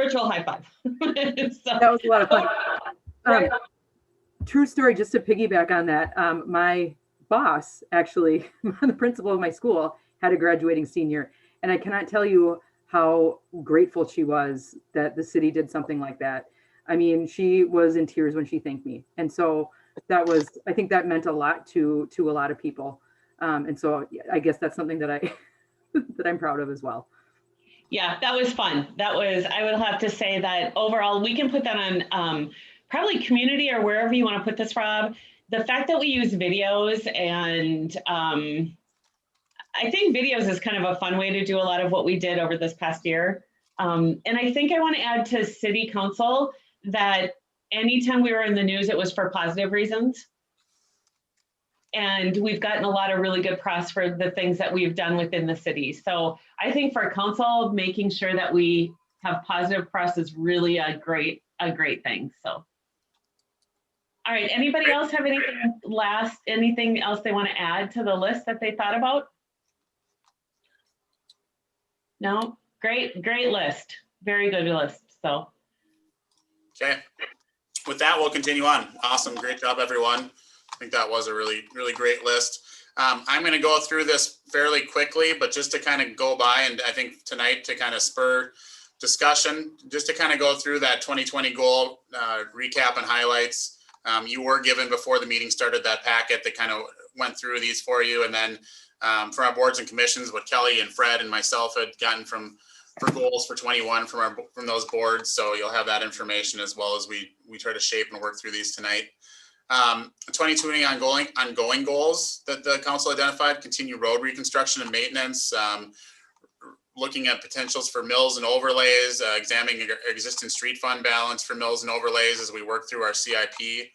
virtual high five. So, That was a lot of fun. right. True story, just to piggyback on that, my boss, actually, the principal of my school, had a graduating senior. And I cannot tell you how grateful she was that the city did something like that. I mean, she was in tears when she thanked me. And so that was, I think that meant a lot to a lot of people. And so I guess that's something that that I'm proud of as well. Yeah, that was fun. That was, I would have to say that overall, we can put that on probably community or wherever you want to put this, Rob. The fact that we use videos and I think videos is kind of a fun way to do a lot of what we did over this past year. And I think I want to add to city council that anytime we were in the news, it was for positive reasons. And we've gotten a lot of really good press for the things that we've done within the city. So I think for council, making sure that we have positive press is really a great thing. So, all right, anybody else have anything else they want to add to the list that they thought about? No, great list. Very good list, so. Okay, with that, we'll continue on. Awesome, great job, everyone. I think that was a really great list. I'm going to go through this fairly quickly, but just to kind of go by, and I think tonight to kind of spur discussion, just to kind of go through that 2020 goal recap and highlights. You were given before the meeting started that packet that kind of went through these for you, and then from our boards and commissions, what Kelly and Fred and myself had gotten for goals for 21 from those boards. So you'll have that information as well as we try to shape and work through these tonight. 2020 ongoing goals that the council identified: continue road reconstruction and maintenance, looking at potentials for mills and overlays, examining existing street fund balance for mills and overlays as we work through our CIP,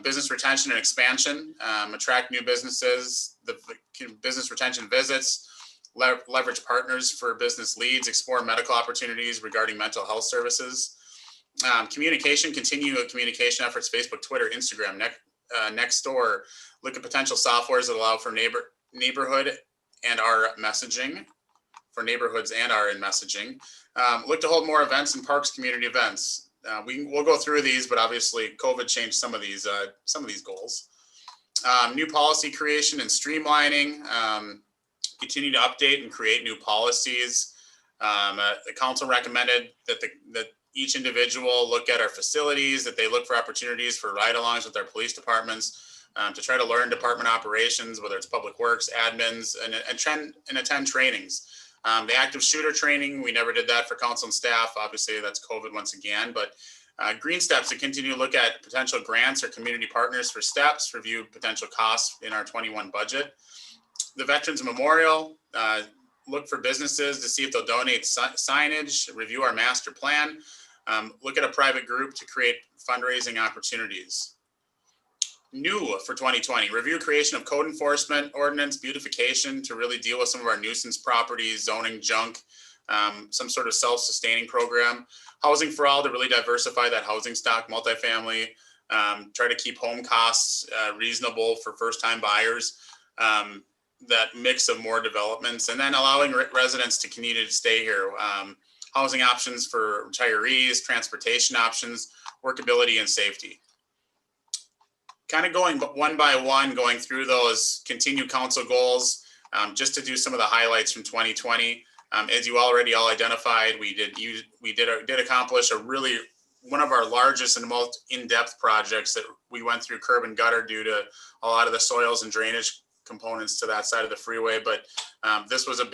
business retention and expansion, attract new businesses, the business retention visits, leverage partners for business leads, explore medical opportunities regarding mental health services. Communication, continue communication efforts, Facebook, Twitter, Instagram, Nextdoor, look at potential softwares that allow for neighborhood and our messaging, for neighborhoods and our in messaging. Look to hold more events and parks, community events. We'll go through these, but obviously COVID changed some of these goals. New policy creation and streamlining, continue to update and create new policies. The council recommended that each individual look at our facilities, that they look for opportunities for ride-alongs with our police departments, to try to learn department operations, whether it's public works, admins, and attend trainings. The active shooter training, we never did that for council and staff. Obviously, that's COVID once again, but green steps to continue to look at potential grants or community partners for steps, review potential costs in our 21 budget. The Veterans Memorial, look for businesses to see if they'll donate signage, review our master plan, look at a private group to create fundraising opportunities. New for 2020, review creation of code enforcement, ordinance, beautification to really deal with some of our nuisance properties, zoning junk, some sort of self-sustaining program. Housing for all to really diversify that housing stock, multifamily, try to keep home costs reasonable for first-time buyers. That mix of more developments, and then allowing residents to continue to stay here. Housing options for retirees, transportation options, workability, and safety. Kind of going one by one, going through those continued council goals, just to do some of the highlights from 2020. As you already all identified, we did accomplish one of our largest and most in-depth projects that we went through curb and gutter due to a lot of the soils and drainage components to that side of the freeway. But this was a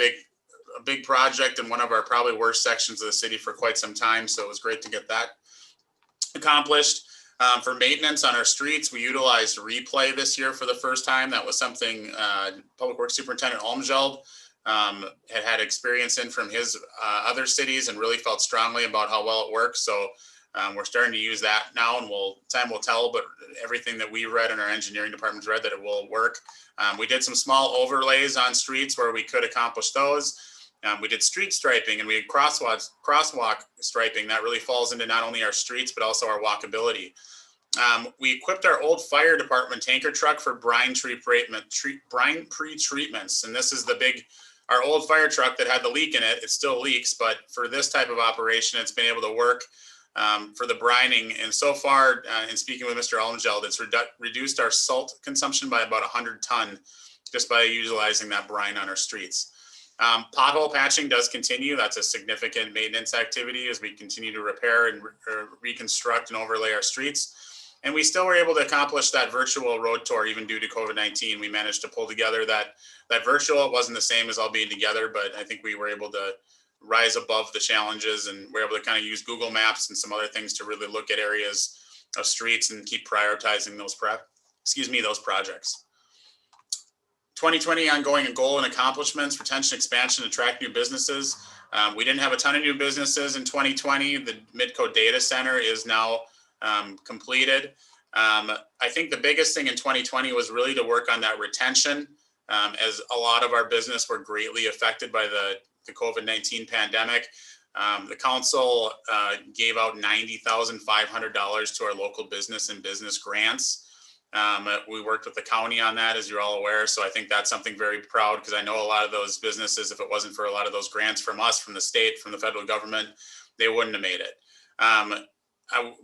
big project and one of our probably worst sections of the city for quite some time. So it was great to get that accomplished. For maintenance on our streets, we utilized replay this year for the first time. That was something Public Works Superintendent Olmsgeld had experience in from his other cities and really felt strongly about how well it works. So we're starting to use that now, and time will tell, but everything that we read and our engineering department's read that it will work. We did some small overlays on streets where we could accomplish those. We did street striping, and we had crosswalk striping. That really falls into not only our streets, but also our walkability. We equipped our old fire department tanker truck for brine pre-treatments. And this is the big our old fire truck that had the leak in it, it still leaks, but for this type of operation, it's been able to work for the brining. And so far, in speaking with Mr. Almgeld, it's reduced our salt consumption by about 100 ton just by utilizing that brine on our streets. Pothole patching does continue. That's a significant maintenance activity as we continue to repair and reconstruct and overlay our streets. And we still were able to accomplish that virtual road tour even due to COVID-19. We managed to pull together that virtual. It wasn't the same as all being together, but I think we were able to rise above the challenges, and we're able to kind of use Google Maps and some other things to really look at areas of streets and keep prioritizing those projects. 2020 ongoing goal and accomplishments: retention, expansion, attract new businesses. We didn't have a ton of new businesses in 2020. The Midco data center is now completed. I think the biggest thing in 2020 was really to work on that retention, as a lot of our business were greatly affected by the COVID-19 pandemic. The council gave out $90,500 to our local business and business grants. We worked with the county on that, as you're all aware. So I think that's something very proud, because I know a lot of those businesses, if it wasn't for a lot of those grants from us, from the state, from the federal government, they wouldn't have made it.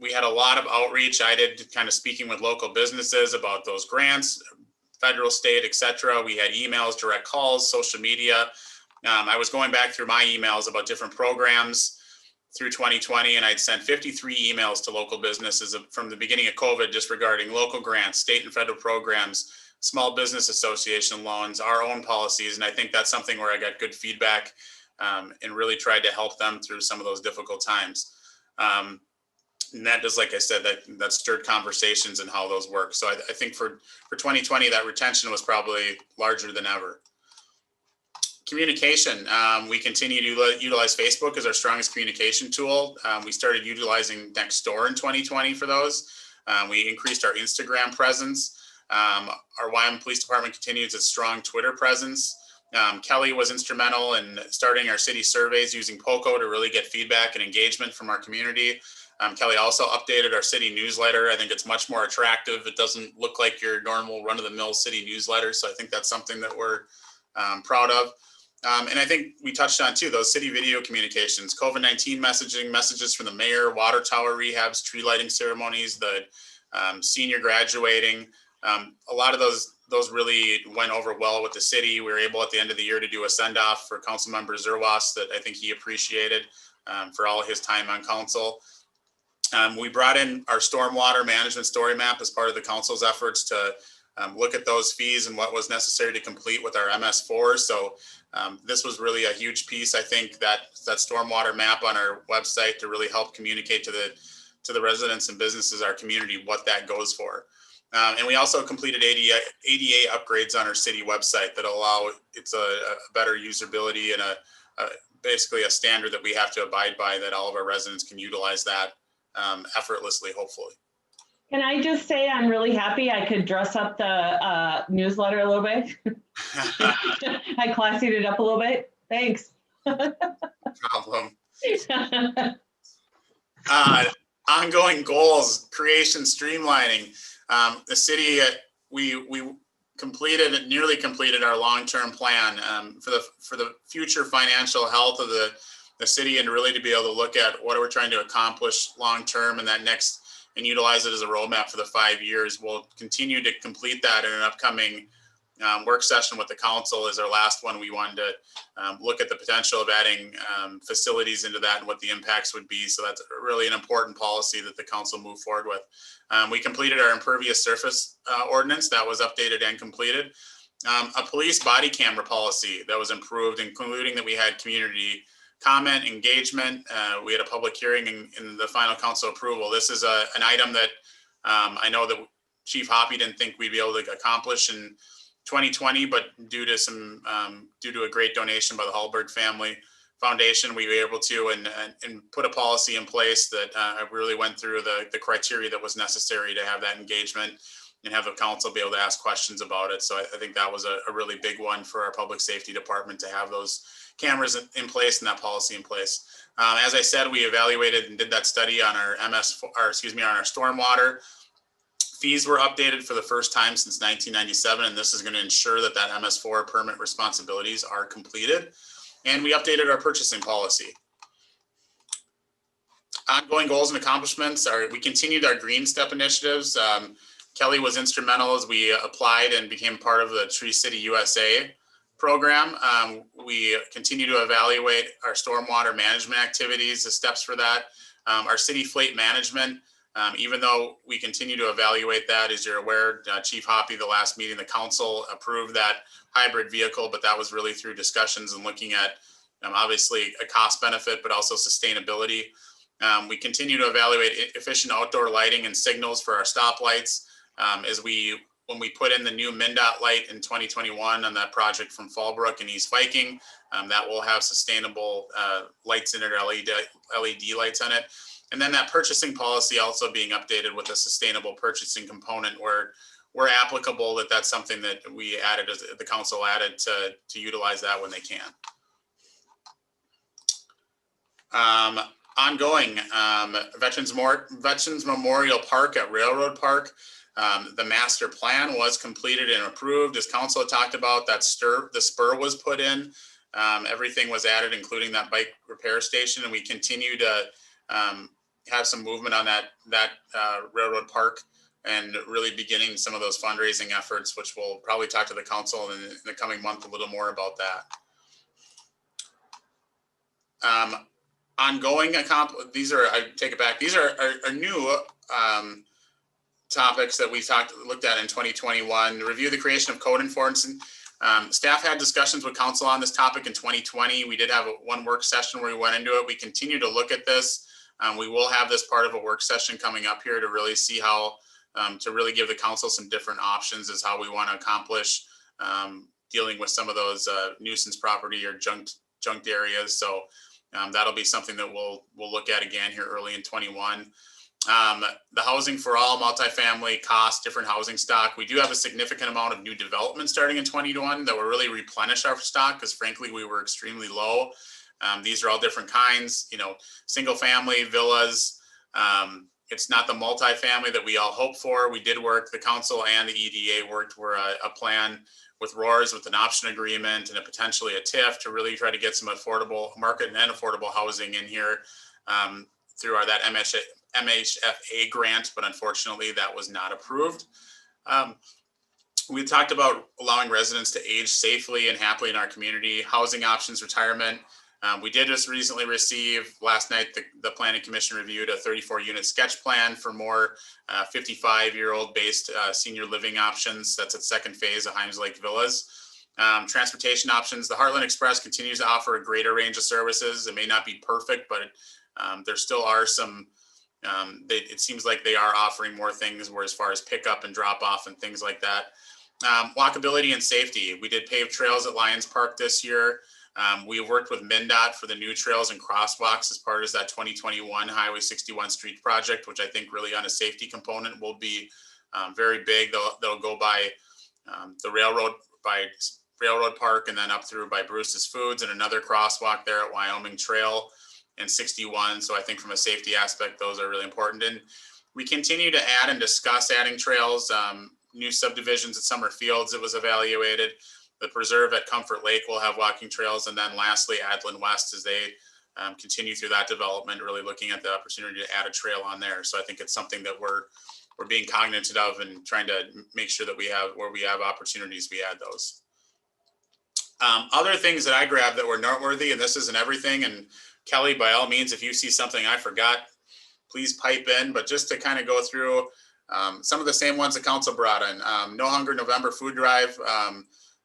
We had a lot of outreach. I did kind of speaking with local businesses about those grants, federal, state, etc. We had emails, direct calls, social media. I was going back through my emails about different programs through 2020, and I'd sent 53 emails to local businesses from the beginning of COVID, just regarding local grants, state and federal programs, small business association loans, our own policies. And I think that's something where I got good feedback, and really tried to help them through some of those difficult times. And that does, like I said, that stirred conversations and how those work. So I think for 2020, that retention was probably larger than ever. Communication, we continue to utilize Facebook as our strongest communication tool. We started utilizing Nextdoor in 2020 for those. We increased our Instagram presence. Our Wyoming Police Department continues its strong Twitter presence. Kelly was instrumental in starting our city surveys using POCO to really get feedback and engagement from our community. Kelly also updated our city newsletter. I think it's much more attractive. It doesn't look like your normal run-of-the-mill city newsletter. So I think that's something that we're proud of. And I think we touched on too, those city video communications, COVID-19 messaging, messages from the mayor, water tower rehabs, tree lighting ceremonies, the senior graduating. A lot of those really went over well with the city. We were able at the end of the year to do a send off for Councilmember Zerwas that I think he appreciated for all his time on council. We brought in our stormwater management story map as part of the council's efforts to look at those fees and what was necessary to complete with our MS4. So this was really a huge piece. I think that stormwater map on our website to really help communicate to the residents and businesses, our community, what that goes for. And we also completed ADA upgrades on our city website that allow it's a better usability and basically a standard that we have to abide by, that all of our residents can utilize that effortlessly, hopefully. Can I just say I'm really happy I could dress up the newsletter a little bit. I classied it up a little bit. Thanks. Problem. Ongoing goals, creation, streamlining. The city, we nearly completed our long-term plan for the future financial health of the city, and really to be able to look at what are we trying to accomplish long-term and that next, and utilize it as a roadmap for the 5 years. We'll continue to complete that in an upcoming work session with the council. Is our last one. We wanted to look at the potential of adding facilities into that and what the impacts would be. So that's really an important policy that the council moved forward with. We completed our impervious surface ordinance that was updated and completed. A police body camera policy that was improved, including that we had community comment, engagement. We had a public hearing in the final council approval. This is an item that I know that Chief Hoppy didn't think we'd be able to accomplish in 2020, but due to a great donation by the Hallberg Family Foundation, we were able to and put a policy in place that really went through the criteria that was necessary to have that engagement and have the council be able to ask questions about it. So I think that was a really big one for our public safety department, to have those cameras in place and that policy in place. As I said, we evaluated and did that study on our on our stormwater. Fees were updated for the first time since 1997, and this is going to ensure that MS4 permit responsibilities are completed. And we updated our purchasing policy. Ongoing goals and accomplishments are, we continued our Green Step initiatives. Kelly was instrumental as we applied and became part of the Tree City USA program. We continue to evaluate our stormwater management activities, the steps for that. Our city fleet management, even though we continue to evaluate that, as you're aware, Chief Hoppy, the last meeting, the council approved that hybrid vehicle, but that was really through discussions and looking at obviously a cost benefit, but also sustainability. We continue to evaluate efficient outdoor lighting and signals for our stoplights. When we put in the new MnDOT light in 2021 on that project from Fallbrook and East Viking, that will have sustainable lights in it, LED lights on it. And then that purchasing policy also being updated with a sustainable purchasing component where applicable, that's something that we added, as the council added to utilize that when they can. Ongoing, Veterans Memorial Park at Railroad Park. The master plan was completed and approved. As council had talked about, the spur was put in. Everything was added, including that bike repair station, and we continue to have some movement on that Railroad Park and really beginning some of those fundraising efforts, which we'll probably talk to the council in the coming month a little more about that. Ongoing, these are, I take it back, these are new topics that we looked at in 2021. Review the creation of code enforcement. Staff had discussions with council on this topic in 2020. We did have one work session where we went into it. We continue to look at this. We will have this part of a work session coming up here to really see how, to really give the council some different options as how we want to accomplish dealing with some of those nuisance property or junked areas. So that'll be something that we'll look at again here early in 21. The housing for all, multifamily cost, different housing stock. We do have a significant amount of new development starting in 21 that will really replenish our stock because frankly, we were extremely low. These are all different kinds, single family villas. It's not the multifamily that we all hope for. We did work, the council and the EDA worked for a plan with ROARS with an option agreement and potentially a TIF to really try to get some affordable market and affordable housing in here through that MHFA grant, but unfortunately that was not approved. We talked about allowing residents to age safely and happily in our community, housing options, retirement. We did just recently receive, last night, the Planning Commission reviewed a 34-unit sketch plan for more 55-year-old based senior living options. That's at second phase of Himes Lake Villas. Transportation options. The Heartland Express continues to offer a greater range of services. It may not be perfect, but there still are some, it seems like they are offering more things where as far as pickup and drop off and things like that. Walkability and safety. We did pave trails at Lions Park this year. We worked with MnDOT for the new trails and crosswalks as part of that 2021 Highway 61 street project, which I think really on a safety component will be very big. They'll go by the railroad, by Railroad Park, and then up through by Bruce's Foods and another crosswalk there at Wyoming Trail and 61. So I think from a safety aspect, those are really important. And we continue to add and discuss adding trails, new subdivisions at Summer Fields that was evaluated. The preserve at Comfort Lake will have walking trails. And then lastly, Adlin West, as they continue through that development, really looking at the opportunity to add a trail on there. So I think it's something that we're being cognizant of and trying to make sure that we have, where we have opportunities, we add those. Other things that I grabbed that were noteworthy, and this isn't everything, and Kelly, by all means, if you see something I forgot, please pipe in, but just to kind of go through some of the same ones the council brought in. No Hunger November food drive.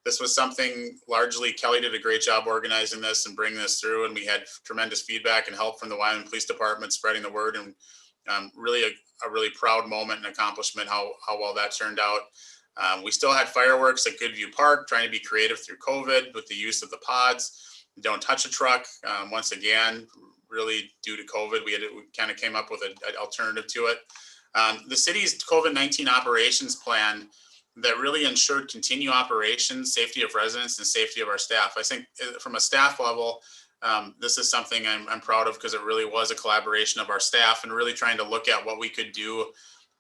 This was something largely Kelly did a great job organizing this and bringing this through, and we had tremendous feedback and help from the Wyoming Police Department spreading the word, and really a really proud moment and accomplishment how well that turned out. We still had fireworks at Goodview Park, trying to be creative through COVID with the use of the pods. Don't touch a truck. Once again, really due to COVID, we kind of came up with an alternative to it. The city's COVID-19 operations plan that really ensured continued operations, safety of residents, and safety of our staff. I think from a staff level, this is something I'm proud of because it really was a collaboration of our staff and really trying to look at what we could do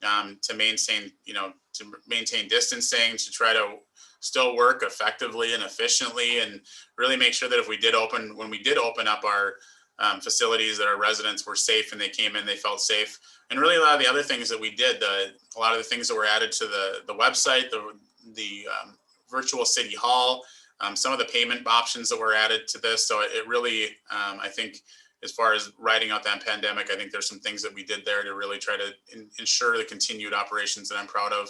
to maintain distancing, to try to still work effectively and efficiently, and really make sure that when we did open up our facilities, that our residents were safe and they came in, they felt safe. And really a lot of the other things that we did, a lot of the things that were added to the website, the virtual city hall, some of the payment options that were added to this. So it really, I think, as far as riding out that pandemic, I think there's some things that we did there to really try to ensure the continued operations that I'm proud of.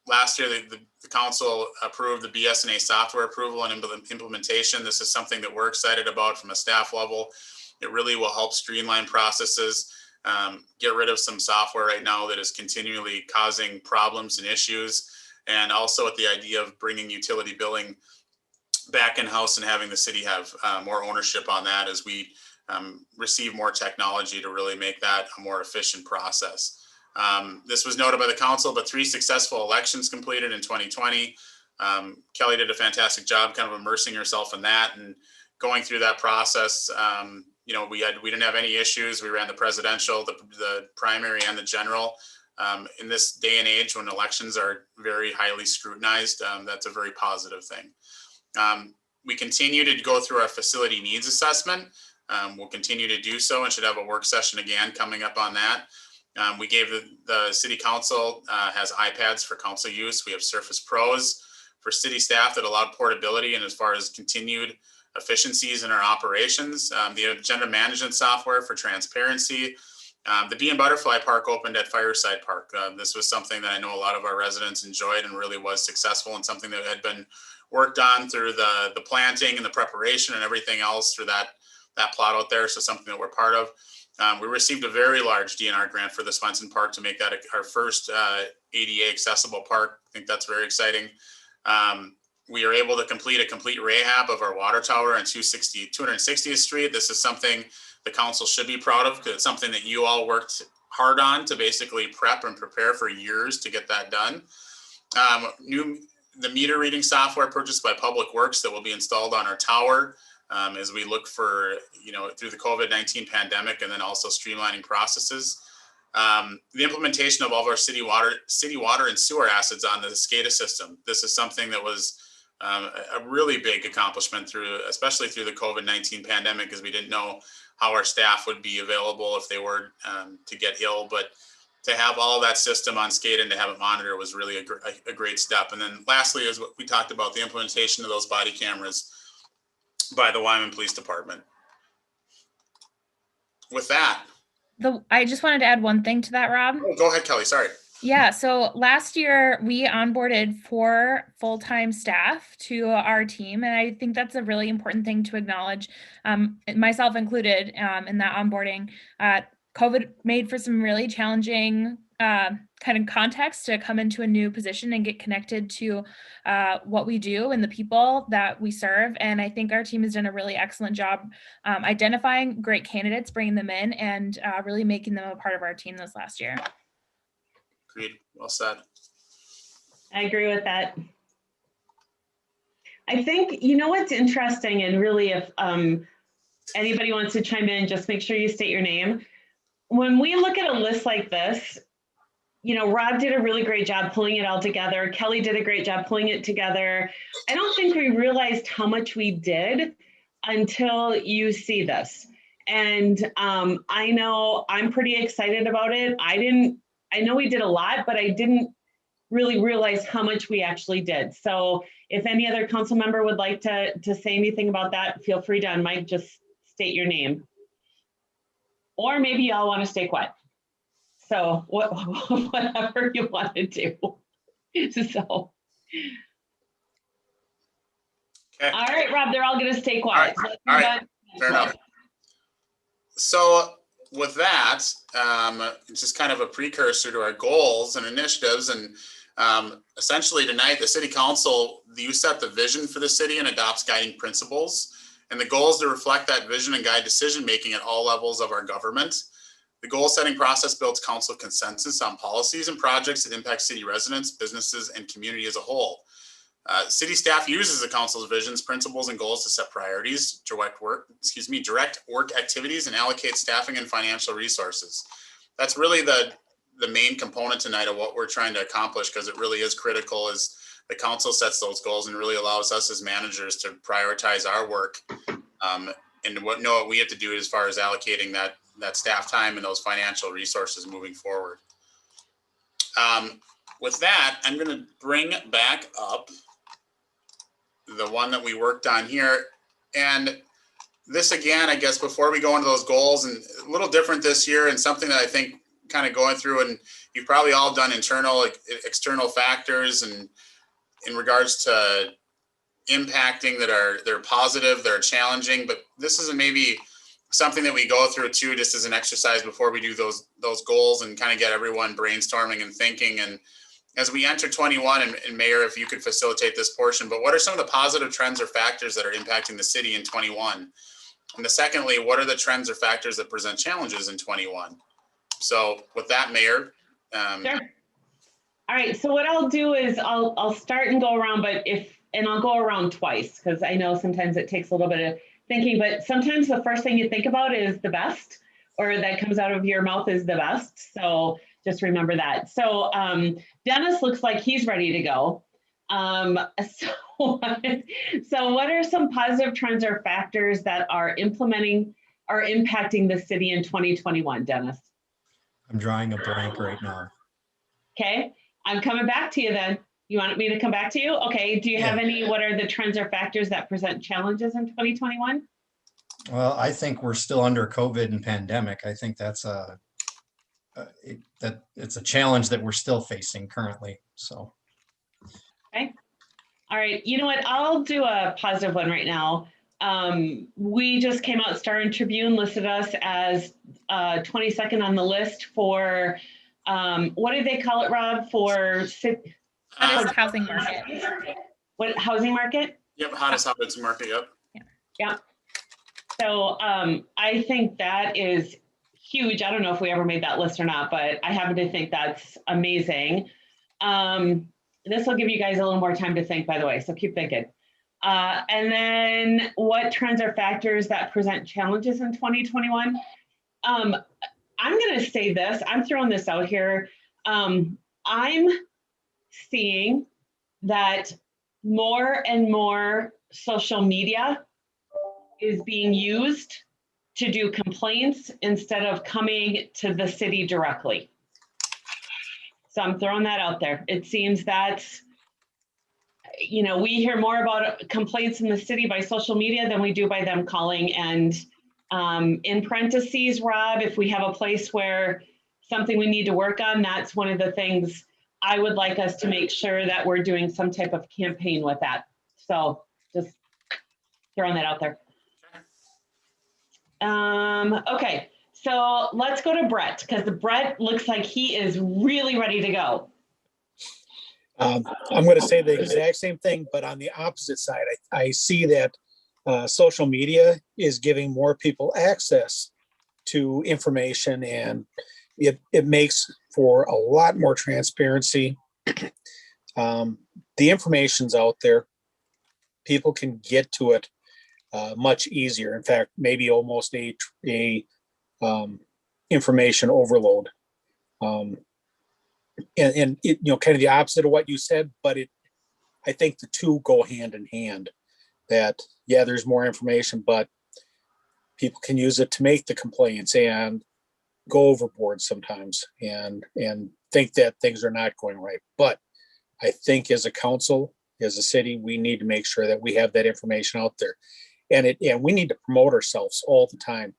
Last year, the council approved the BSNA software approval and implementation. This is something that we're excited about from a staff level. It really will help streamline processes, get rid of some software right now that is continually causing problems and issues. And also with the idea of bringing utility billing back in-house and having the city have more ownership on that as we receive more technology to really make that a more efficient process. This was noted by the council, but 3 successful elections completed in 2020. Kelly did a fantastic job kind of immersing herself in that and going through that process. We didn't have any issues. We ran the presidential, the primary, and the general. In this day and age when elections are very highly scrutinized, that's a very positive thing. We continue to go through our facility needs assessment. We'll continue to do so and should have a work session again coming up on that. We gave the city council has iPads for council use. We have Surface Pros for city staff that allowed portability and as far as continued efficiencies in our operations. The agenda management software for transparency. The Bee and Butterfly Park opened at Fireside Park. This was something that I know a lot of our residents enjoyed and really was successful, and something that had been worked on through the planting and the preparation and everything else through that plot out there. So something that we're part of. We received a very large DNR grant for the Swenson Park to make that our first ADA accessible park. I think that's very exciting. We are able to complete a complete rehab of our water tower on 260th Street. This is something the council should be proud of because it's something that you all worked hard on to basically prep and prepare for years to get that done. The meter reading software purchased by Public Works that will be installed on our tower as we look for, through the COVID-19 pandemic, and then also streamlining processes. The implementation of all of our city water and sewer assets on the SCADA system. This is something that was a really big accomplishment especially through the COVID-19 pandemic, because we didn't know how our staff would be available if they were to get ill. But to have all that system on SCADA and to have it monitor was really a great step. And then lastly is what we talked about, the implementation of those body cameras by the Wyoming Police Department. With that. I just wanted to add one thing to that, Rob. Oh, go ahead, Kelly, sorry. Yeah, so last year we onboarded 4 full-time staff to our team, and I think that's a really important thing to acknowledge, myself included, in that onboarding. COVID made for some really challenging kind of context to come into a new position and get connected to what we do and the people that we serve. And I think our team has done a really excellent job identifying great candidates, bringing them in, and really making them a part of our team this last year. Agreed. Well said. I agree with that. I think, what's interesting, and really if anybody wants to chime in, just make sure you state your name. When we look at a list like this, Rob did a really great job pulling it all together. Kelly did a great job pulling it together. I don't think we realized how much we did until you see this. And I know I'm pretty excited about it. I know we did a lot, but I didn't really realize how much we actually did. So if any other council member would like to say anything about that, feel free to unmic, just state your name. Or maybe y'all want to stay quiet. So whatever you want to do. So. Okay. All right, Rob, they're all going to stay quiet. All right. Fair enough. So with that, it's just kind of a precursor to our goals and initiatives. And essentially tonight, the city council, you set the vision for the city and adopts guiding principles. And the goal is to reflect that vision and guide decision-making at all levels of our government. The goal-setting process builds council consensus on policies and projects that impact city residents, businesses, and community as a whole. City staff uses the council's visions, principles, and goals to set priorities, direct work activities, and allocate staffing and financial resources. That's really the the main component tonight of what we're trying to accomplish, because it really is critical, is the council sets those goals and really allows us as managers to prioritize our work, and know what we have to do as far as allocating that staff time and those financial resources moving forward. With that, I'm going to bring back up the one that we worked on here. And this, again, I guess before we go into those goals, and a little different this year, and something that I think kind of going through, and you've probably all done internal, external factors, and in regards to impacting they're positive, they're challenging, but this is maybe something that we go through too, just as an exercise before we do those goals, and kind of get everyone brainstorming and thinking. And as we enter 21, and Mayor, if you could facilitate this portion, but what are some of the positive trends or factors that are impacting the city in 21? And secondly, what are the trends or factors that present challenges in 21? So with that, Mayor. Sure. All right, so what I'll do is I'll start and go around, and I'll go around twice, because I know sometimes it takes a little bit of thinking, but sometimes the first thing you think about is the best, or that comes out of your mouth is the best. So just remember that. So Dennis looks like he's ready to go. So what are some positive trends or factors that are impacting the city in 2021, Dennis? I'm drawing a blank right now. Okay, I'm coming back to you then. You want me to come back to you? Okay, do you have what are the trends or factors that present challenges in 2021? Well, I think we're still under COVID and pandemic. I think that's it's a challenge that we're still facing currently. So. Okay. All right. You know what? I'll do a positive one right now. We just came out, Star and Tribune listed us as 22nd on the list for, what did they call it, Rob? For Hottest housing market. What, housing market? Yep, hottest housing market, yep. Yeah. So I think that is huge. I don't know if we ever made that list or not, but I happen to think that's amazing. This will give you guys a little more time to think, by the way, so keep thinking. And then what trends or factors that present challenges in 2021? I'm going to say this, I'm throwing this out here. I'm seeing that more and more social media is being used to do complaints instead of coming to the city directly. So I'm throwing that out there. It seems that, we hear more about complaints in the city by social media than we do by them calling. And in parentheses, Rob, if we have a place where something we need to work on, that's one of the things I would like us to make sure that we're doing some type of campaign with that. So just throwing that out there. Okay, so let's go to Brett, because Brett looks like he is really ready to go. I'm going to say the exact same thing, but on the opposite side, I see that social media is giving more people access to information, and it makes for a lot more transparency. The information's out there. People can get to it much easier. In fact, maybe almost a information overload. And it, kind of the opposite of what you said, but I think the two go hand in hand. That, yeah, there's more information, but people can use it to make the complaints and go overboard sometimes and think that things are not going right. But I think as a council, as a city, we need to make sure that we have that information out there, and we need to promote ourselves all the time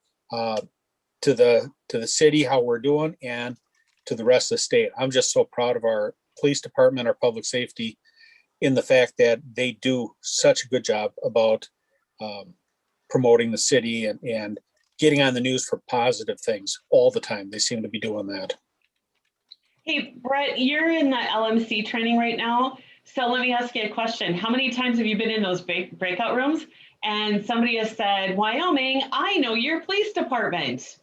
to the city, how we're doing, and to the rest of the state. I'm just so proud of our police department, our public safety, in the fact that they do such a good job about promoting the city and getting on the news for positive things all the time. They seem to be doing that. Hey, Brett, you're in the LMC training right now. So let me ask you a question. How many times have you been in those breakout rooms and somebody has said, Wyoming, I know your police department?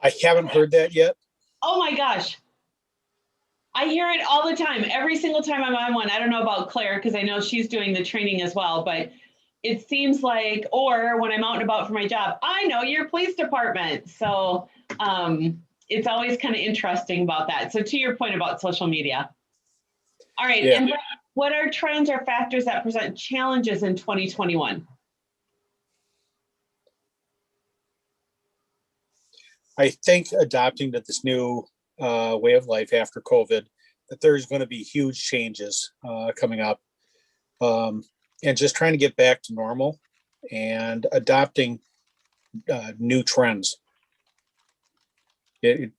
I haven't heard that yet. Oh my gosh. I hear it all the time. Every single time I'm on one. I don't know about Claire, because I know she's doing the training as well, but it seems like, or when I'm out and about for my job, I know your police department. So it's always kind of interesting about that. So to your point about social media. All right, Yeah. and what are trends or factors that present challenges in 2021? I think adopting to this new way of life after COVID, that there's going to be huge changes coming up, and just trying to get back to normal and adopting new trends.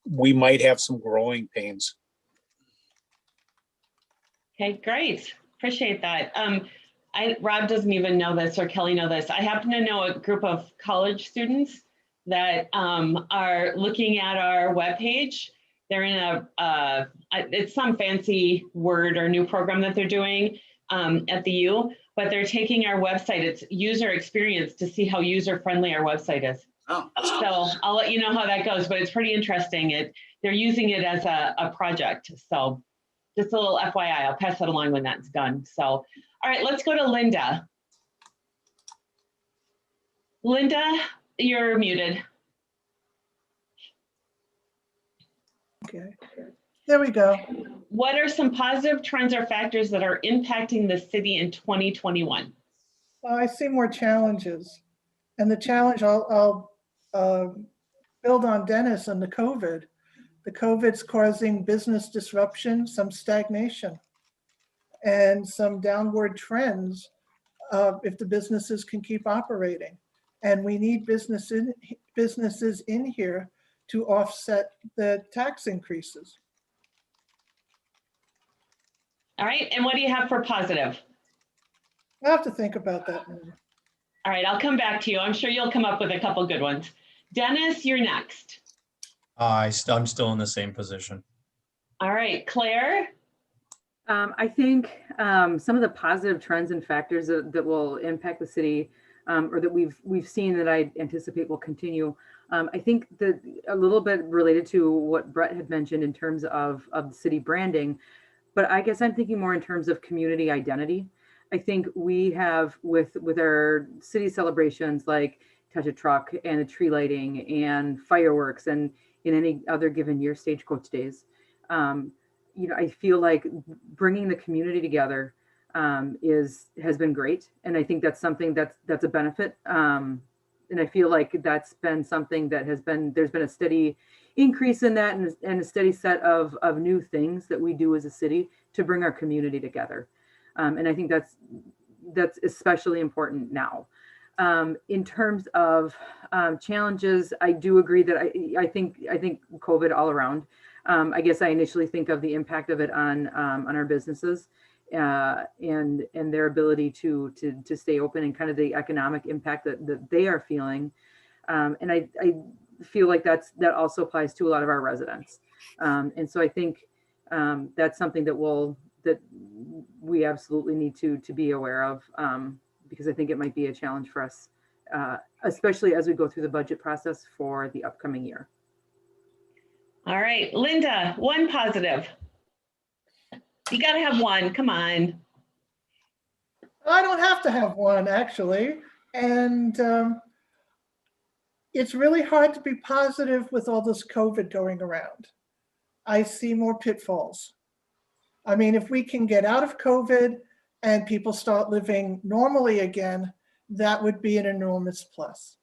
We might have some growing pains. Okay, great. Appreciate that. Rob doesn't even know this, or Kelly know this. I happen to know a group of college students that are looking at our webpage. They're in it's some fancy word or new program that they're doing at the U, but they're taking our website, it's user experience, to see how user-friendly our website is. Oh, So I'll let you know how that goes, but it's pretty interesting. They're using it as a project. So just a little FYI, I'll pass that along when that's done. So, all right, let's go to Linda. Linda, you're muted. Okay, there we go. What are some positive trends or factors that are impacting the city in 2021? Well, I see more challenges. And the challenge, I'll build on Dennis and the COVID. The COVID's causing business disruption, some stagnation, and some downward trends if the businesses can keep operating. And we need businesses in here to offset the tax increases. All right, and what do you have for positive? I'll have to think about that more. All right, I'll come back to you. I'm sure you'll come up with a couple good ones. Dennis, you're next. I'm still in the same position. All right, Claire. I think some of the positive trends and factors that will impact the city, or that we've seen that I anticipate will continue. I think that a little bit related to what Brett had mentioned in terms of the city branding, but I guess I'm thinking more in terms of community identity. I think we have with our city celebrations like Touch a Truck and the tree lighting and fireworks, and in any other given year, Stagecoach Days. I feel like bringing the community together has been great, and I think that's something that's a benefit. And I feel like that's been something that there's been a steady increase in that, and a steady set of new things that we do as a city to bring our community together. And I think that's especially important now. In terms of challenges, I do agree that I think COVID all around. I guess I initially think of the impact of it on our businesses and their ability to stay open, and kind of the economic impact that they are feeling. And I feel like that also applies to a lot of our residents. And so I think that's something that we absolutely need to be aware of, because I think it might be a challenge for us, especially as we go through the budget process for the upcoming year. All right, Linda, one positive. You got to have one. Come on. I don't have to have one, actually. And it's really hard to be positive with all this COVID going around. I see more pitfalls. I mean, if we can get out of COVID and people start living normally again, that would be an enormous plus.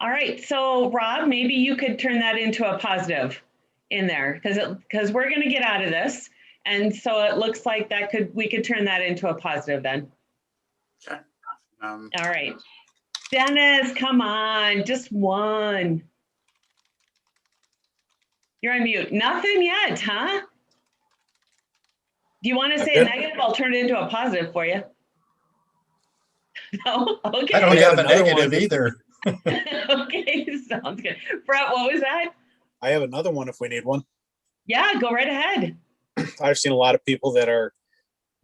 All right, so Rob, maybe you could turn that into a positive in there, because we're going to get out of this, and so it looks like we could turn that into a positive then. okay. All right, Dennis, come on, just one. You're on mute. Nothing yet, huh? Do you want to say a negative? I'll turn it into a positive for you. No? Okay. I don't We got have a another negative one. either. Okay, sounds good. Brett, what was that? I have another one if we need one. Yeah, go right ahead. I've seen a lot of people that are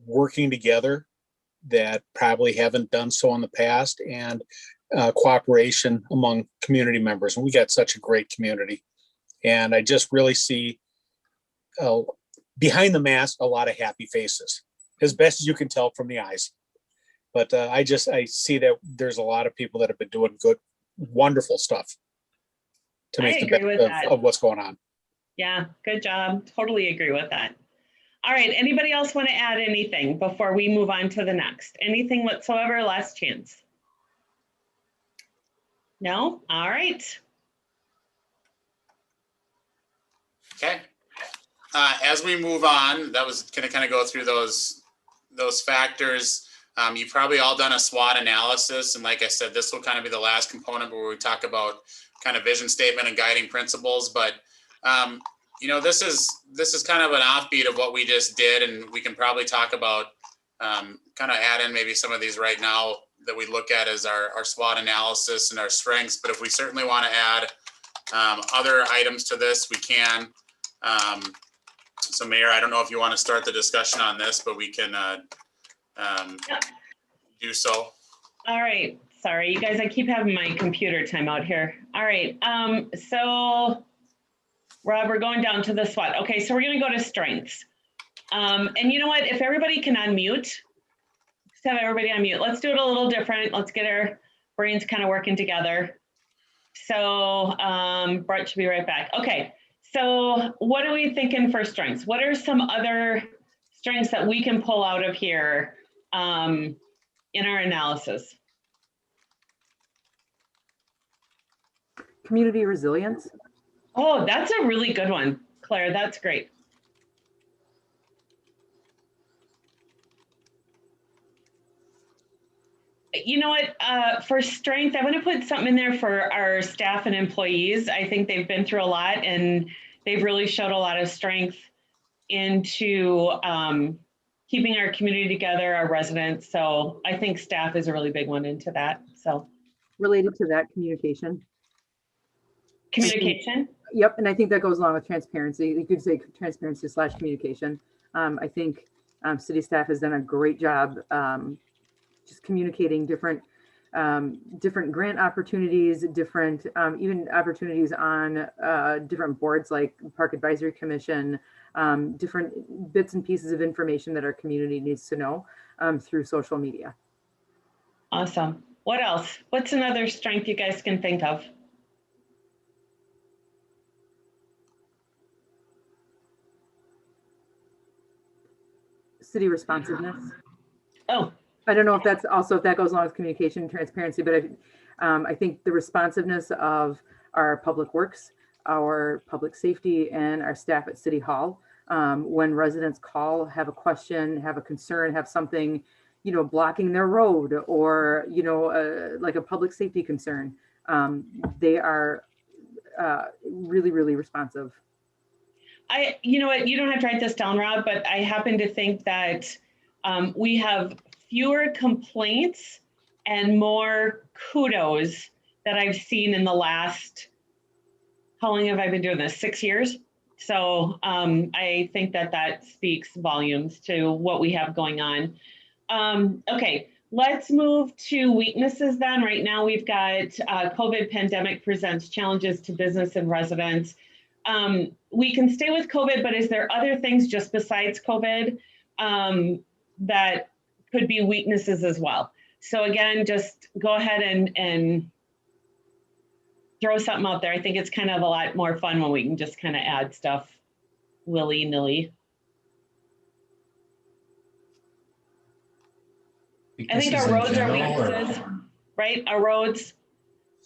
working together that probably haven't done so in the past, and cooperation among community members. And we got such a great community. And I just really see behind the mask a lot of happy faces, as best as you can tell from the eyes. But I see that there's a lot of people that have been doing good, wonderful stuff to make the best of what's going on. Yeah, good job. Totally agree with that. All right, anybody else want to add anything before we move on to the next? Anything whatsoever, last chance? No? All right. Okay. As we move on, that was going to kind of go through those factors. You've probably all done a SWOT analysis, and like I said, this will kind of be the last component where we talk about kind of vision statement and guiding principles. But this is kind of an offbeat of what we just did, and we can probably talk about kind of add in maybe some of these right now that we look at as our SWOT analysis and our strengths. But if we certainly want to add other items to this, we can. So Mayor, I don't know if you want to start the discussion on this, but we can do so. All right. Sorry, you guys, I keep having my computer timeout here. All right. So Rob, we're going down to the SWOT. Okay, so we're going to go to strengths. And you know what? If everybody can unmute, just have everybody unmute. Let's do it a little different. Let's get our brains kind of working together. So Brett should be right back. Okay. So what are we thinking for strengths? What are some other strengths that we can pull out of here in our analysis? Community resilience. Oh, that's a really good one, Claire. That's great. You know what, for strength, I want to put something in there for our staff and employees. I think they've been through a lot and they've really showed a lot of strength into keeping our community together, our residents. So I think staff is a really big one into that. So Related to that, communication. Communication? Yep, and I think that goes along with transparency. You could say transparency / communication. I think city staff has done a great job just communicating different grant opportunities, different even opportunities on different boards like Park Advisory Commission, different bits and pieces of information that our community needs to know through social media. Awesome. What else? What's another strength you guys can think of? City responsiveness. Oh, I don't know if that's also, if that goes along with communication and transparency, but I think the responsiveness of our public works, our public safety, and our staff at City Hall, when residents call, have a question, have a concern, have something, blocking their road, or, like a public safety concern, they are really, really responsive. You know what, you don't have to write this down, Rob, but I happen to think that we have fewer complaints and more kudos that I've seen in the last, how long have I been doing this? 6 years. So I think that speaks volumes to what we have going on. Okay, let's move to weaknesses then. Right now we've got COVID pandemic presents challenges to business and residents. We can stay with COVID, but is there other things just besides COVID that could be weaknesses as well? So again, just go ahead and throw something out there. I think it's kind of a lot more fun when we can just kind of add stuff willy-nilly. I think our roads are weaknesses, right? Our roads,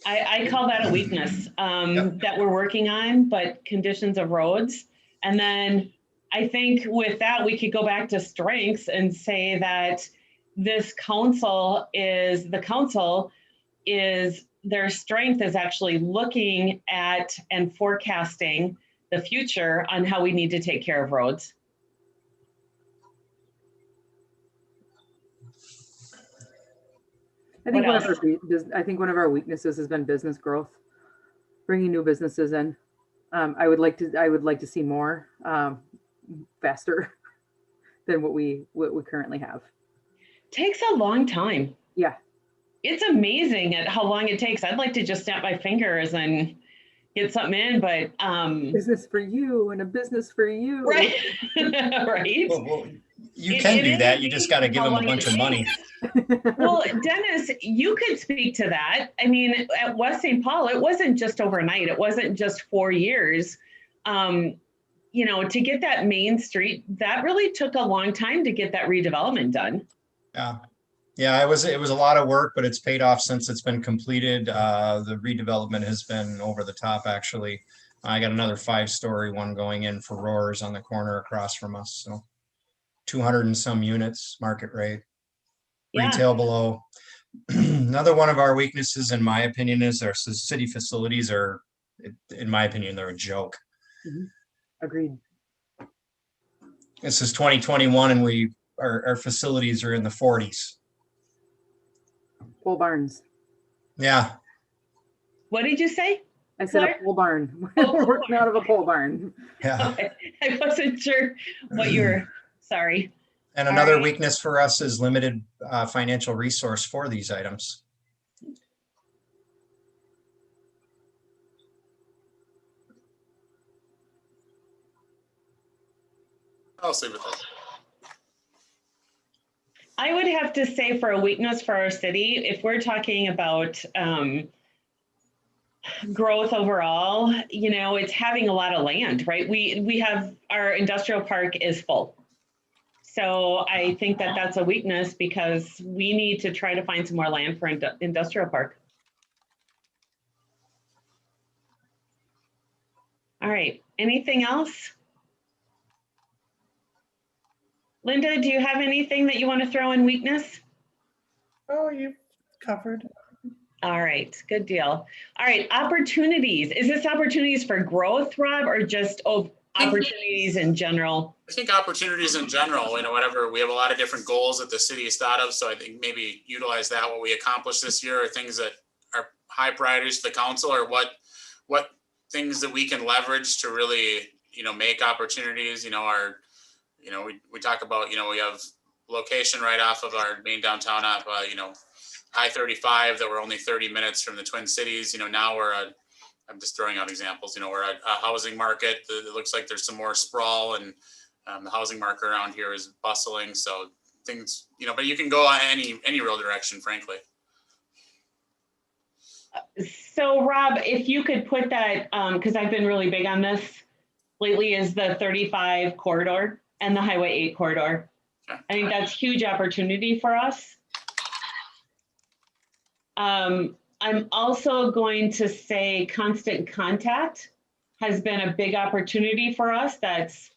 I call that a weakness that we're working on, but conditions of roads. And then I think with that, we could go back to strengths and say that this council is, their strength is actually looking at and forecasting the future on how we need to take care of roads. I think one of our weaknesses has been business growth, bringing new businesses in. I would like to see more faster than what we currently have. Takes a long time. Yeah. It's amazing at how long it takes. I'd like to just snap my fingers and get something in, but business for you and a business for you. Right. Right. Well, you can do that. You just got to give them a bunch of money. Well, Dennis, you could speak to that. I mean, at West St. Paul, it wasn't just overnight. It wasn't just 4 years. you know, to get that main street, that really took a long time to get that redevelopment done. Yeah. Yeah, it was a lot of work, but it's paid off since it's been completed. The redevelopment has been over the top, actually. I got another 5-story one going in for Roars on the corner across from us. So 200 and some units, market rate, Yeah. retail below. Another one of our weaknesses, in my opinion, is our city facilities are, in my opinion, they're a joke. Agreed. This is 2021 and our facilities are in the 40s. Pole barns. Yeah. What did you say? I said Claire? a pole barn. Oh, We're working out of a pole barn. Yeah. Okay. I wasn't sure what you were, sorry. And All another right. weakness for us is limited financial resource for these items. I'll see with that. I would have to say for a weakness for our city, if we're talking about growth overall, you know, it's having a lot of land, right? We have, our industrial park is full. So I think that that's a weakness because we need to try to find some more land for industrial park. All right, anything else? Linda, do you have anything that you want to throw in weakness? Oh, you covered. All right, good deal. All right, opportunities. Is this opportunities for growth, Rob, or just opportunities in general? I think opportunities in general, you know, whatever, we have a lot of different goals that the city has thought of. So I think maybe utilize that, what we accomplished this year, or things that are high priorities to the council, or what things that we can leverage to really, you know, make opportunities, you know, we talk about, you know, we have location right off of our main downtown app, you know, I-35 that we're only 30 minutes from the Twin Cities. You know, now I'm just throwing out examples, you know, we're a housing market. It looks like there's some more sprawl, and the housing market around here is bustling. So things, you know, but you can go any real direction, frankly. So Rob, if you could put that, because I've been really big on this lately, is the 35 corridor and the Highway 8 corridor. Okay. I think that's huge opportunity for us. I'm also going to say constant contact has been a big opportunity for us. That's,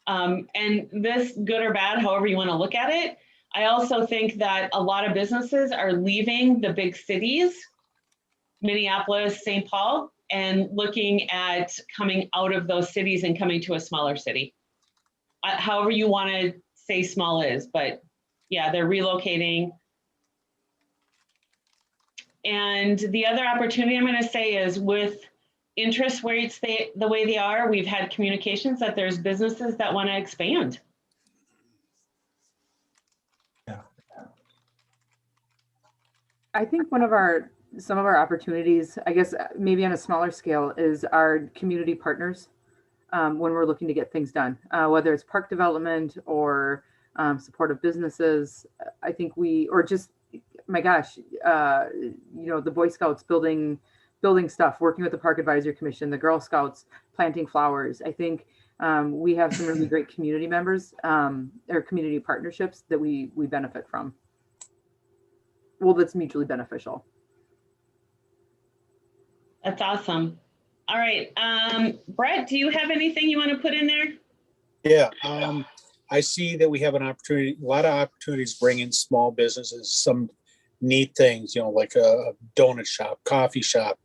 and this, good or bad, however you want to look at it. I also think that a lot of businesses are leaving the big cities, Minneapolis, St. Paul, and looking at coming out of those cities and coming to a smaller city. However you want to say small is, but yeah, they're relocating. And the other opportunity I'm going to say is with interest rates the way they are, we've had communications that there's businesses that want to expand. Yeah. I think some of our opportunities, I guess maybe on a smaller scale, is our community partners when we're looking to get things done, whether it's park development or supportive businesses. I think or just, my gosh, you know, the Boy Scouts building stuff, working with the Park Advisory Commission, the Girl Scouts planting flowers. I think we have some really great community members or community partnerships that we benefit from. Well, that's mutually beneficial. That's awesome. All right, Brett, do you have anything you want to put in there? Yeah, I see that we have a lot of opportunities bring in small businesses, some neat things, you know, like a donut shop, coffee shop,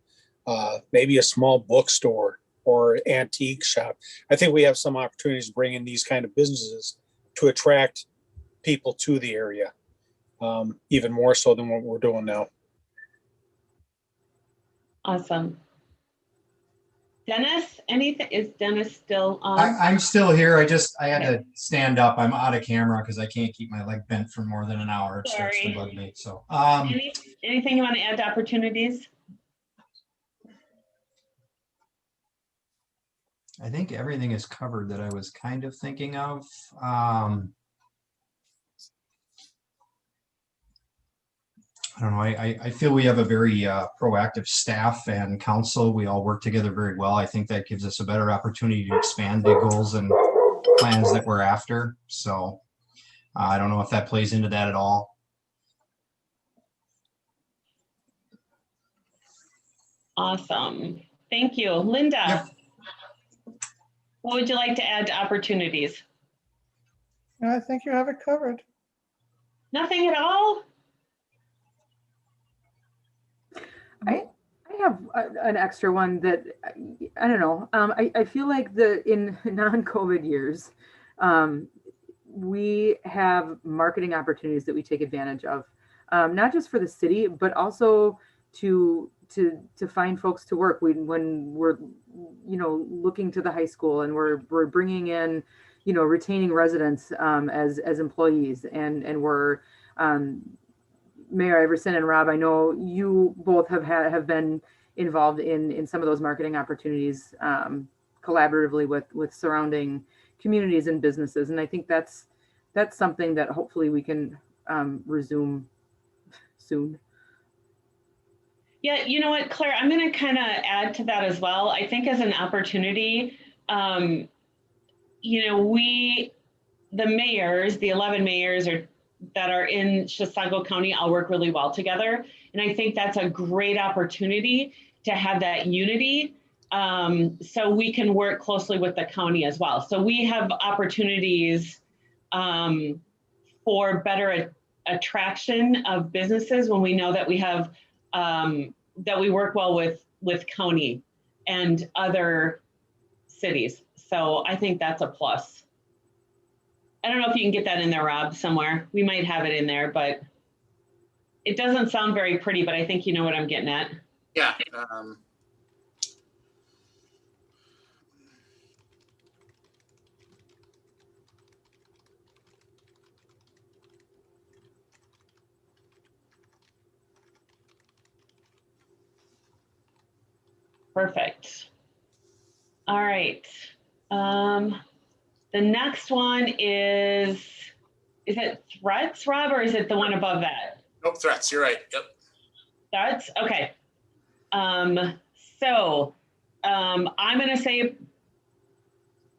maybe a small bookstore or antique shop. I think we have some opportunities to bring in these kind of businesses to attract people to the area, even more so than what we're doing now. Awesome. Dennis, anything? Is Dennis still on? I'm still here. I had to stand up. I'm out of camera because I can't keep my leg bent for more than an hour. It starts to bug me. So, anything you want to add to opportunities? I think everything is covered that I was kind of thinking of. I don't know, I feel we have a very proactive staff and council. We all work together very well. I think that gives us a better opportunity to expand the goals and plans that we're after. So I don't know if that plays into that at all. Awesome. Thank you. Linda, Yep. what would you like to add to opportunities? I think you have it covered. Nothing at all? I have an extra one that I don't know. I feel like in non-COVID years, we have marketing opportunities that we take advantage of, not just for the city, but also to find folks to work. When we're looking to the high school and we're bringing in retaining residents as employees, and we're Mayor Iverson and Rob, I know you both have been involved in some of those marketing opportunities collaboratively with surrounding communities and businesses, and I think that's something that hopefully we can resume soon. Yeah, you know what, Claire, I'm going to kind of add to that as well. I think as an opportunity, the mayors, the 11 mayors that are in Chisago County all work really well together. And I think that's a great opportunity to have that unity, so we can work closely with the county as well. So we have opportunities for better attraction of businesses when we know that we have that we work well with county and other cities. So I think that's a plus. I don't know if you can get that in there, Rob, somewhere. We might have it in there, but it doesn't sound very pretty, but I think you know what I'm getting at. Yeah. Perfect. All right. The next one is it threats, Rob, or is it the one above that? Nope, threats. You're right. Yep. Threats? Okay. So I'm going to say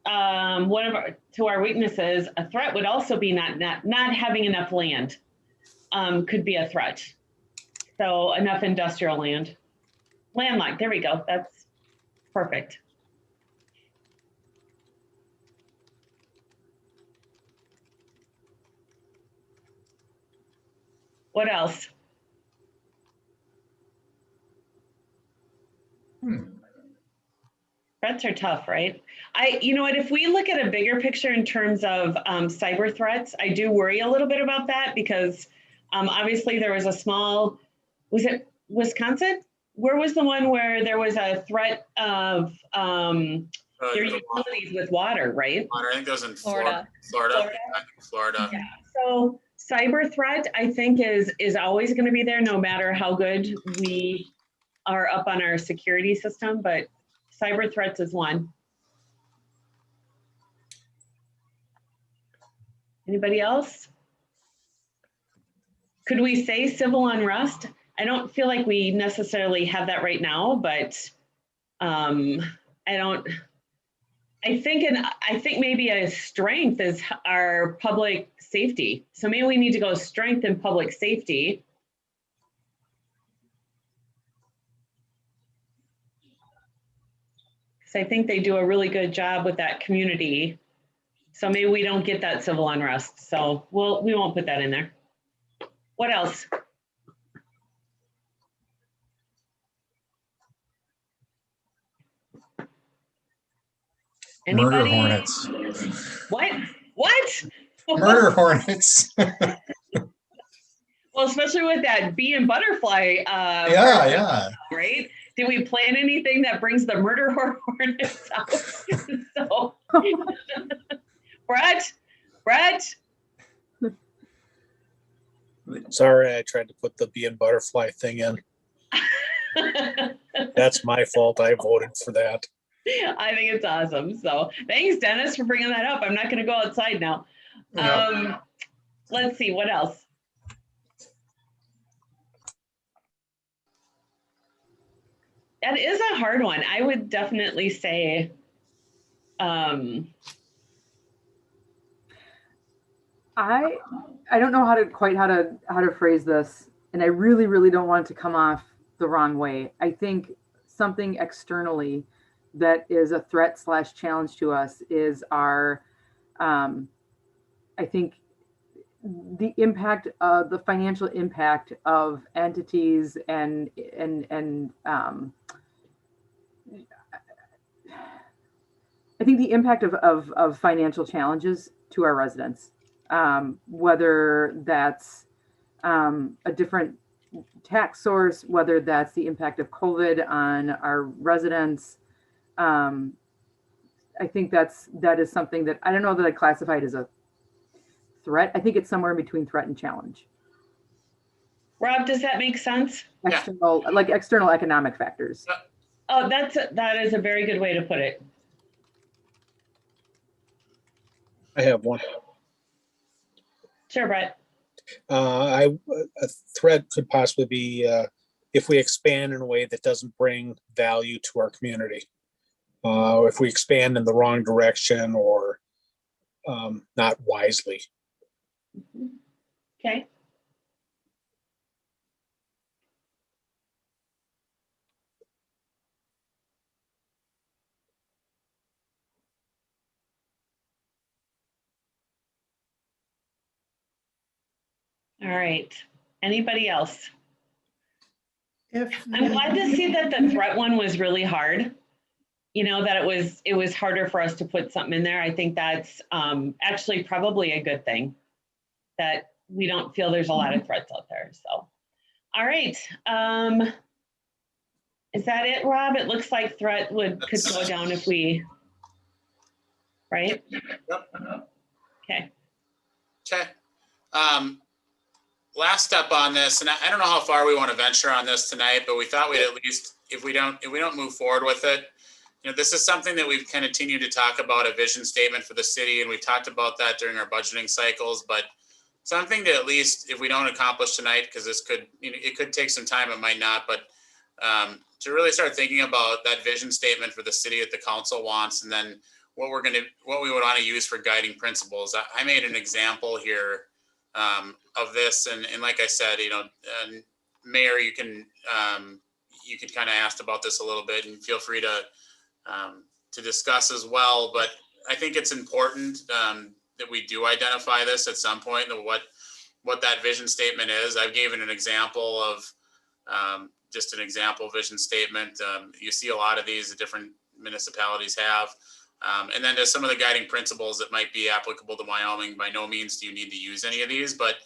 to our weaknesses, a threat would also be not having enough land. Could be a threat. So enough industrial land. Landlocked, there we go. That's perfect. What else? Threats are tough, right? You know what, if we look at a bigger picture in terms of cyber threats, I do worry a little bit about that because obviously there was a small, was it Wisconsin? Where was the one where there was a threat of your utilities with water, right? Water, I think that was in Florida. Florida. Yeah. So cyber threat, I think, is always going to be there, no matter how good we are up on our security system. But cyber threats is one. Anybody else? Could we say civil unrest? I don't feel like we necessarily have that right now, but I think maybe a strength is our public safety. So maybe we need to go strength in public safety. So I think they do a really good job with that community. So maybe we don't get that civil unrest. So we won't put that in there. What else? Anybody? Murder hornets. What? What? Murder hornets. Well, especially with that bee and butterfly. Yeah. Right? Did we plan anything that brings the murder hornets out? So, Brett. Sorry, I tried to put the bee and butterfly thing in. That's my fault. I voted for that. I think it's awesome. So thanks, Dennis, for bringing that up. I'm not going to go outside now. Yep. Let's see, what else? That is a hard one. I would definitely say, um, I don't know how to phrase this, and I really don't want it to come off the wrong way. I think something externally that is a threat slash challenge to us is our, I think the impact of the financial impact of entities and I think the impact of financial challenges to our residents, whether that's a different tax source, whether that's the impact of COVID on our residents. Um, I think that is something that I don't know that I classify it as a threat. I think it's somewhere in between threat and challenge. Rob, does that make sense? Yeah. External economic factors. Oh, that is a very good way to put it. I have one. Sure, Brett. A threat could possibly be if we expand in a way that doesn't bring value to our community. If we expand in the wrong direction or not wisely. Okay. All right. Anybody else? If I'm glad to see that the threat one was really hard. You know, that it was harder for us to put something in there. I think that's actually probably a good thing that we don't feel there's a lot of threats out there. So, all right. Is that it, Rob? It looks like threat could go down if we, right? Yep. Okay. Okay. Last step on this, and I don't know how far we want to venture on this tonight, but we thought we'd at least, if we don't move forward with it, you know, this is something that we've continued to talk about, a vision statement for the city, and we've talked about that during our budgeting cycles, but something to at least, if we don't accomplish tonight, because this could, you know, it could take some time, it might not, but to really start thinking about that vision statement for the city that the council wants, and then what we would want to use for guiding principles. I made an example here of this, and like I said, you know, Mayor, you can kind of asked about this a little bit, and feel free to discuss as well. But I think it's important that we do identify this at some point, and what that vision statement is. I've given an example of just an example vision statement. You see a lot of these that different municipalities have. And then there's some of the guiding principles that might be applicable to Wyoming. By no means do you need to use any of these, but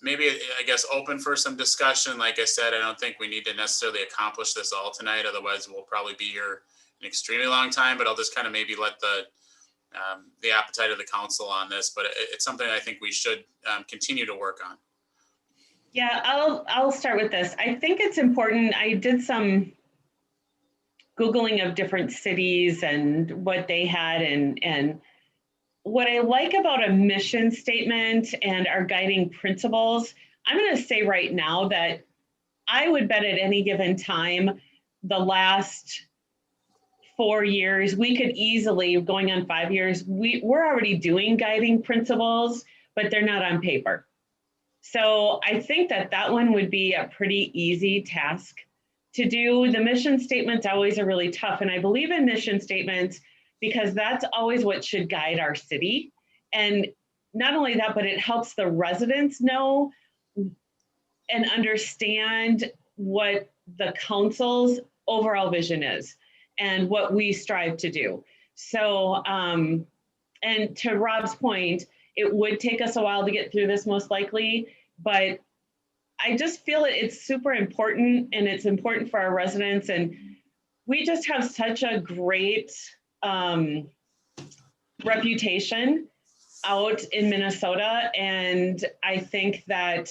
maybe, I guess, open for some discussion. Like I said, I don't think we need to necessarily accomplish this all tonight. Otherwise, we'll probably be here an extremely long time, but I'll just kind of maybe let the appetite of the council on this, but it's something I think we should continue to work on. Yeah, I'll start with this. I think it's important. I did some Googling of different cities and what they had, and what I like about a mission statement and our guiding principles, I'm going to say right now that I would bet at any given time, the last 4 years, we could easily, going on 5 years, we're already doing guiding principles, but they're not on paper. So I think that one would be a pretty easy task to do. The mission statements always are really tough. And I believe in mission statements because that's always what should guide our city. And not only that, but it helps the residents know and understand what the council's overall vision is and what we strive to do. So, and to Rob's point, it would take us a while to get through this most likely, but I just feel it's super important, and it's important for our residents. And we just have such a great reputation out in Minnesota. And I think that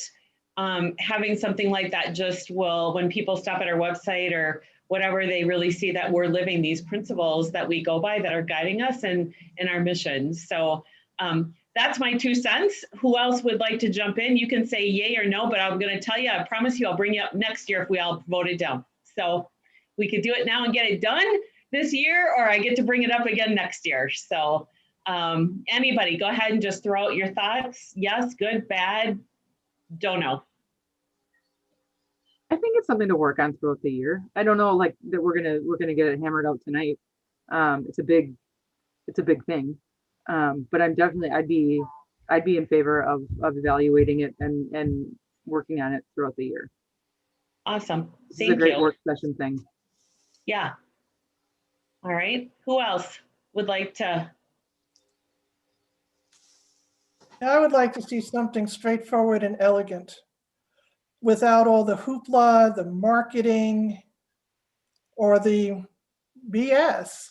having something like that just will, when people stop at our website or whatever, they really see that we're living these principles that we go by that are guiding us and in our mission. So that's my 2 cents. Who else would like to jump in? You can say yay or no, but I'm going to tell you, I promise you, I'll bring you up next year if we all voted down. So we could do it now and get it done this year, or I get to bring it up again next year. So anybody, go ahead and just throw out your thoughts. Yes, good, bad, don't know. I think it's something to work on throughout the year. I don't know, like that we're gonna get it hammered out tonight. It's a big thing. But I'd be in favor of evaluating it and working on it throughout the year. Awesome. This is a Thank great you. work session thing. Yeah. All right. Who else would like to? I would like to see something straightforward and elegant without all the hoopla, the marketing, or the BS.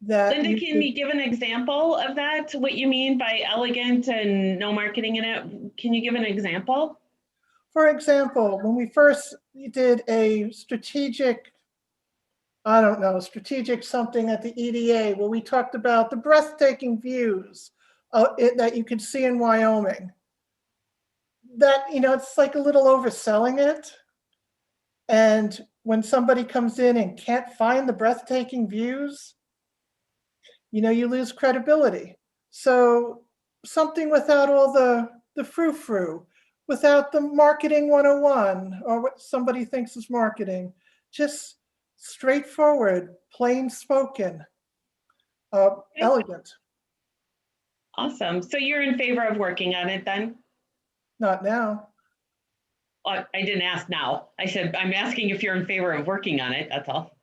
Linda, can you give an example of that? What you mean by elegant and no marketing in it? Can you give an example? For example, when we first did a strategic, I don't know, strategic something at the EDA, where we talked about the breathtaking views that you could see in Wyoming. That, it's like a little overselling it. And when somebody comes in and can't find the breathtaking views, you lose credibility. So something without all the frou-frou, without the marketing 101 or what somebody thinks is marketing, just straightforward, plain spoken, elegant. Awesome. So you're in favor of working on it then? Not now. I didn't ask now. I said, I'm asking if you're in favor of working on it. That's all.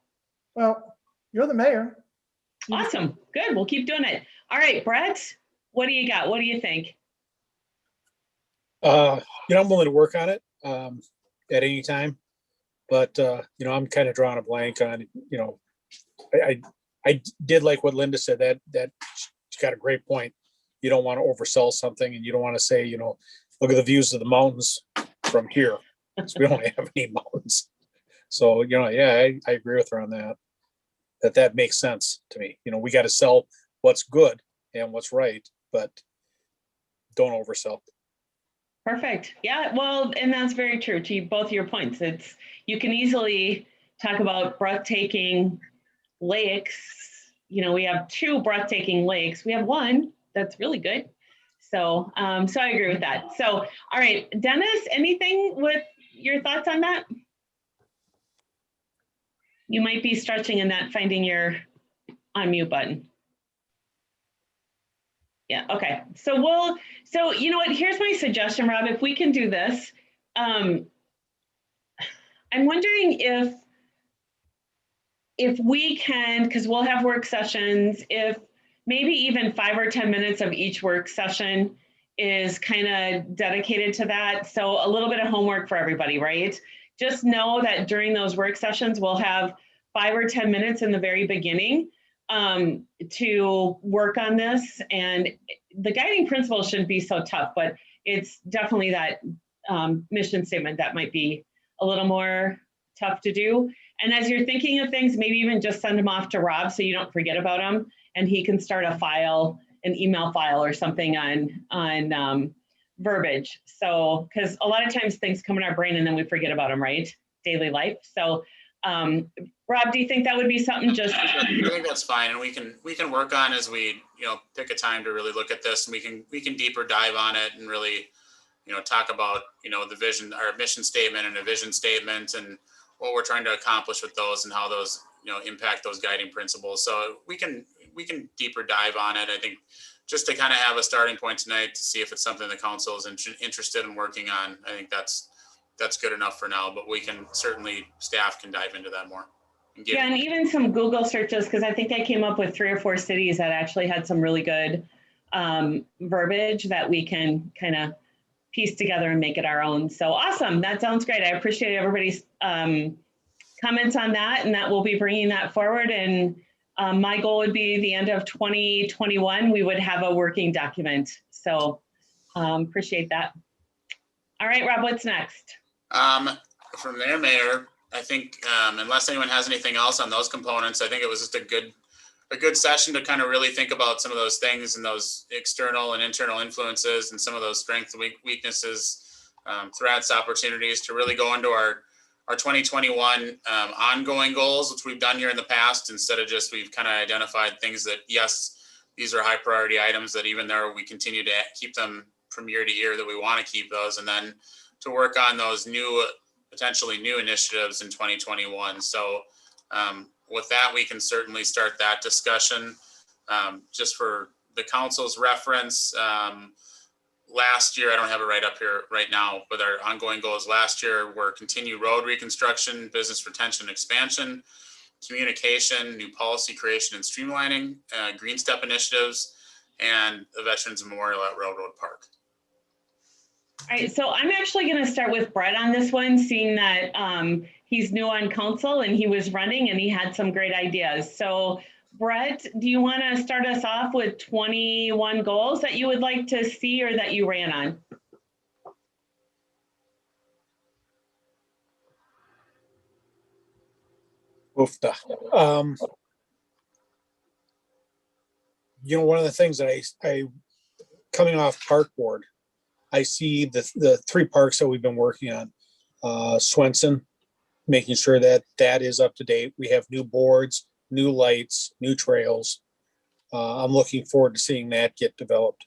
Well, you're the mayor. Awesome. Good. We'll keep doing it. All right, Brett, what do you got? What do you think? I'm willing to work on it at any time, but I'm kind of drawing a blank on, I did like what Linda said, that she's got a great point. You don't want to oversell something, and you don't want to say, look at the views of the mountains from here. So we don't have any mountains. So, I agree with her on that. That makes sense to me. We got to sell what's good and what's right, but don't oversell. Perfect. Yeah, well, and that's very true to both your points. You can easily talk about breathtaking lakes. We have 2 breathtaking lakes. We have one that's really good. So, so I agree with that. So, all right, Dennis, anything with your thoughts on that? You might be stretching and not finding your unmute button. Yeah, okay. So you know what, here's my suggestion, Rob, if we can do this. I'm wondering if we can, because we'll have work sessions, if maybe even 5 or 10 minutes of each work session is kind of dedicated to that. So a little bit of homework for everybody, right? Just know that during those work sessions, we'll have 5 or 10 minutes in the very beginning to work on this. And the guiding principle shouldn't be so tough, but it's definitely that mission statement that might be a little more tough to do. And as you're thinking of things, maybe even just send them off to Rob so you don't forget about them, and he can start a file, an email file or something on verbiage. So, because a lot of times things come in our brain and then we forget about them, right? Daily life. So, Rob, do you think that would be something just? I think that's fine, and we can work on as we pick a time to really look at this, and we can deeper dive on it and really talk about the vision, our mission statement and a vision statement, and what we're trying to accomplish with those and how those impact those guiding principles. So we can deeper dive on it. I think just to kind of have a starting point tonight to see if it's something the council is interested in working on. I think that's good enough for now, but we can certainly, staff can dive into that more. Yeah, and even some Google searches, because I think I came up with 3 or 4 cities that actually had some really good verbiage that we can kind of piece together and make it our own. So awesome. That sounds great. I appreciate everybody's comments on that, and that we'll be bringing that forward. And my goal would be the end of 2021, we would have a working document. So appreciate that. All right, Rob, what's next? From there, Mayor, I think unless anyone has anything else on those components, I think it was just a good session to kind of really think about some of those things and those external and internal influences and some of those strengths and weaknesses, threats, opportunities to really go into our our 2021 ongoing goals, which we've done here in the past, instead of just, we've kind of identified things that, yes, these are high priority items that even though we continue to keep them from year to year, that we want to keep those, and then to work on those new, potentially new initiatives in 2021. So with that, we can certainly start that discussion. Just for the council's reference, last year, I don't have it right up here right now, but our ongoing goals last year were continue road reconstruction, business retention expansion, communication, new policy creation and streamlining, green step initiatives, and the Veterans Memorial at Railroad Park. All right, so I'm actually going to start with Brett on this one, seeing that he's new on council and he was running and he had some great ideas. So Brett, do you want to start us off with 21 goals that you would like to see or that you ran on? Oofda. One of the things that I coming off park board, I see the 3 parks that we've been working on. Swenson, making sure that that is up to date. We have new boards, new lights, new trails. I'm looking forward to seeing that get developed.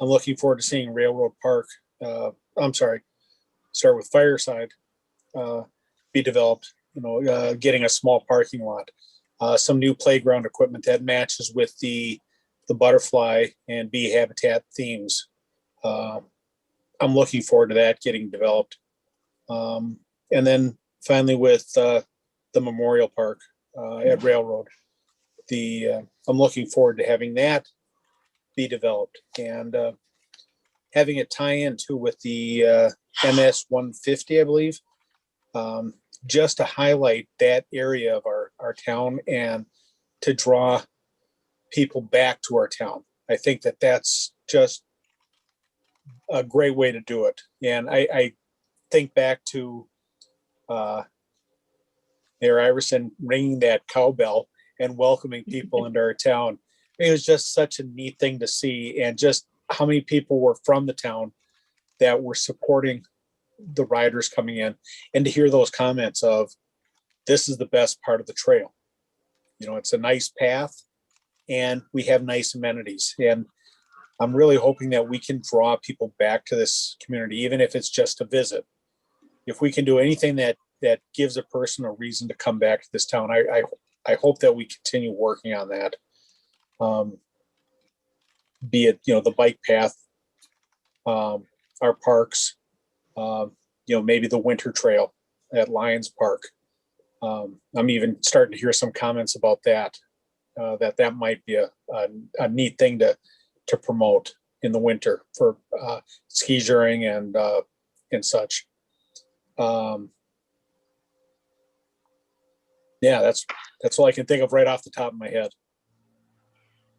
I'm looking forward to seeing Railroad Park, start with Fireside, be developed, getting a small parking lot, some new playground equipment that matches with the butterfly and bee habitat themes. I'm looking forward to that getting developed. And then finally with the Memorial Park at Railroad, I'm looking forward to having that be developed and having it tie into with the MS 150, I believe, just to highlight that area of our town and to draw people back to our town. I think that that's just a great way to do it. And I think back to Mayor Iverson ringing that cowbell and welcoming people into our town. It was just such a neat thing to see, and just how many people were from the town that were supporting the riders coming in, and to hear those comments of, this is the best part of the trail. It's a nice path and we have nice amenities. And I'm really hoping that we can draw people back to this community, even if it's just a visit. If we can do anything that gives a person a reason to come back to this town, I hope that we continue working on that. Be it, the bike path, our parks, maybe the winter trail at Lions Park. I'm even starting to hear some comments about that, that might be a neat thing to promote in the winter for ski touring and such. Yeah, that's all I can think of right off the top of my head.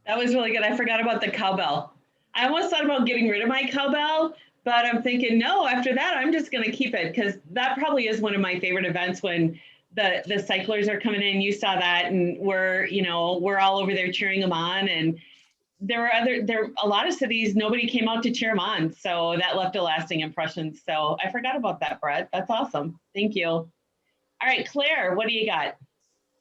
That was really good. I forgot about the cowbell. I almost thought about getting rid of my cowbell, but I'm thinking, no, after that, I'm just going to keep it, because that probably is one of my favorite events when the cyclers are coming in. You saw that, and we're all over there cheering them on. And there were a lot of cities, nobody came out to cheer them on. So that left a lasting impression. So I forgot about that, Brett. That's awesome. Thank you. All right, Claire, what do you got?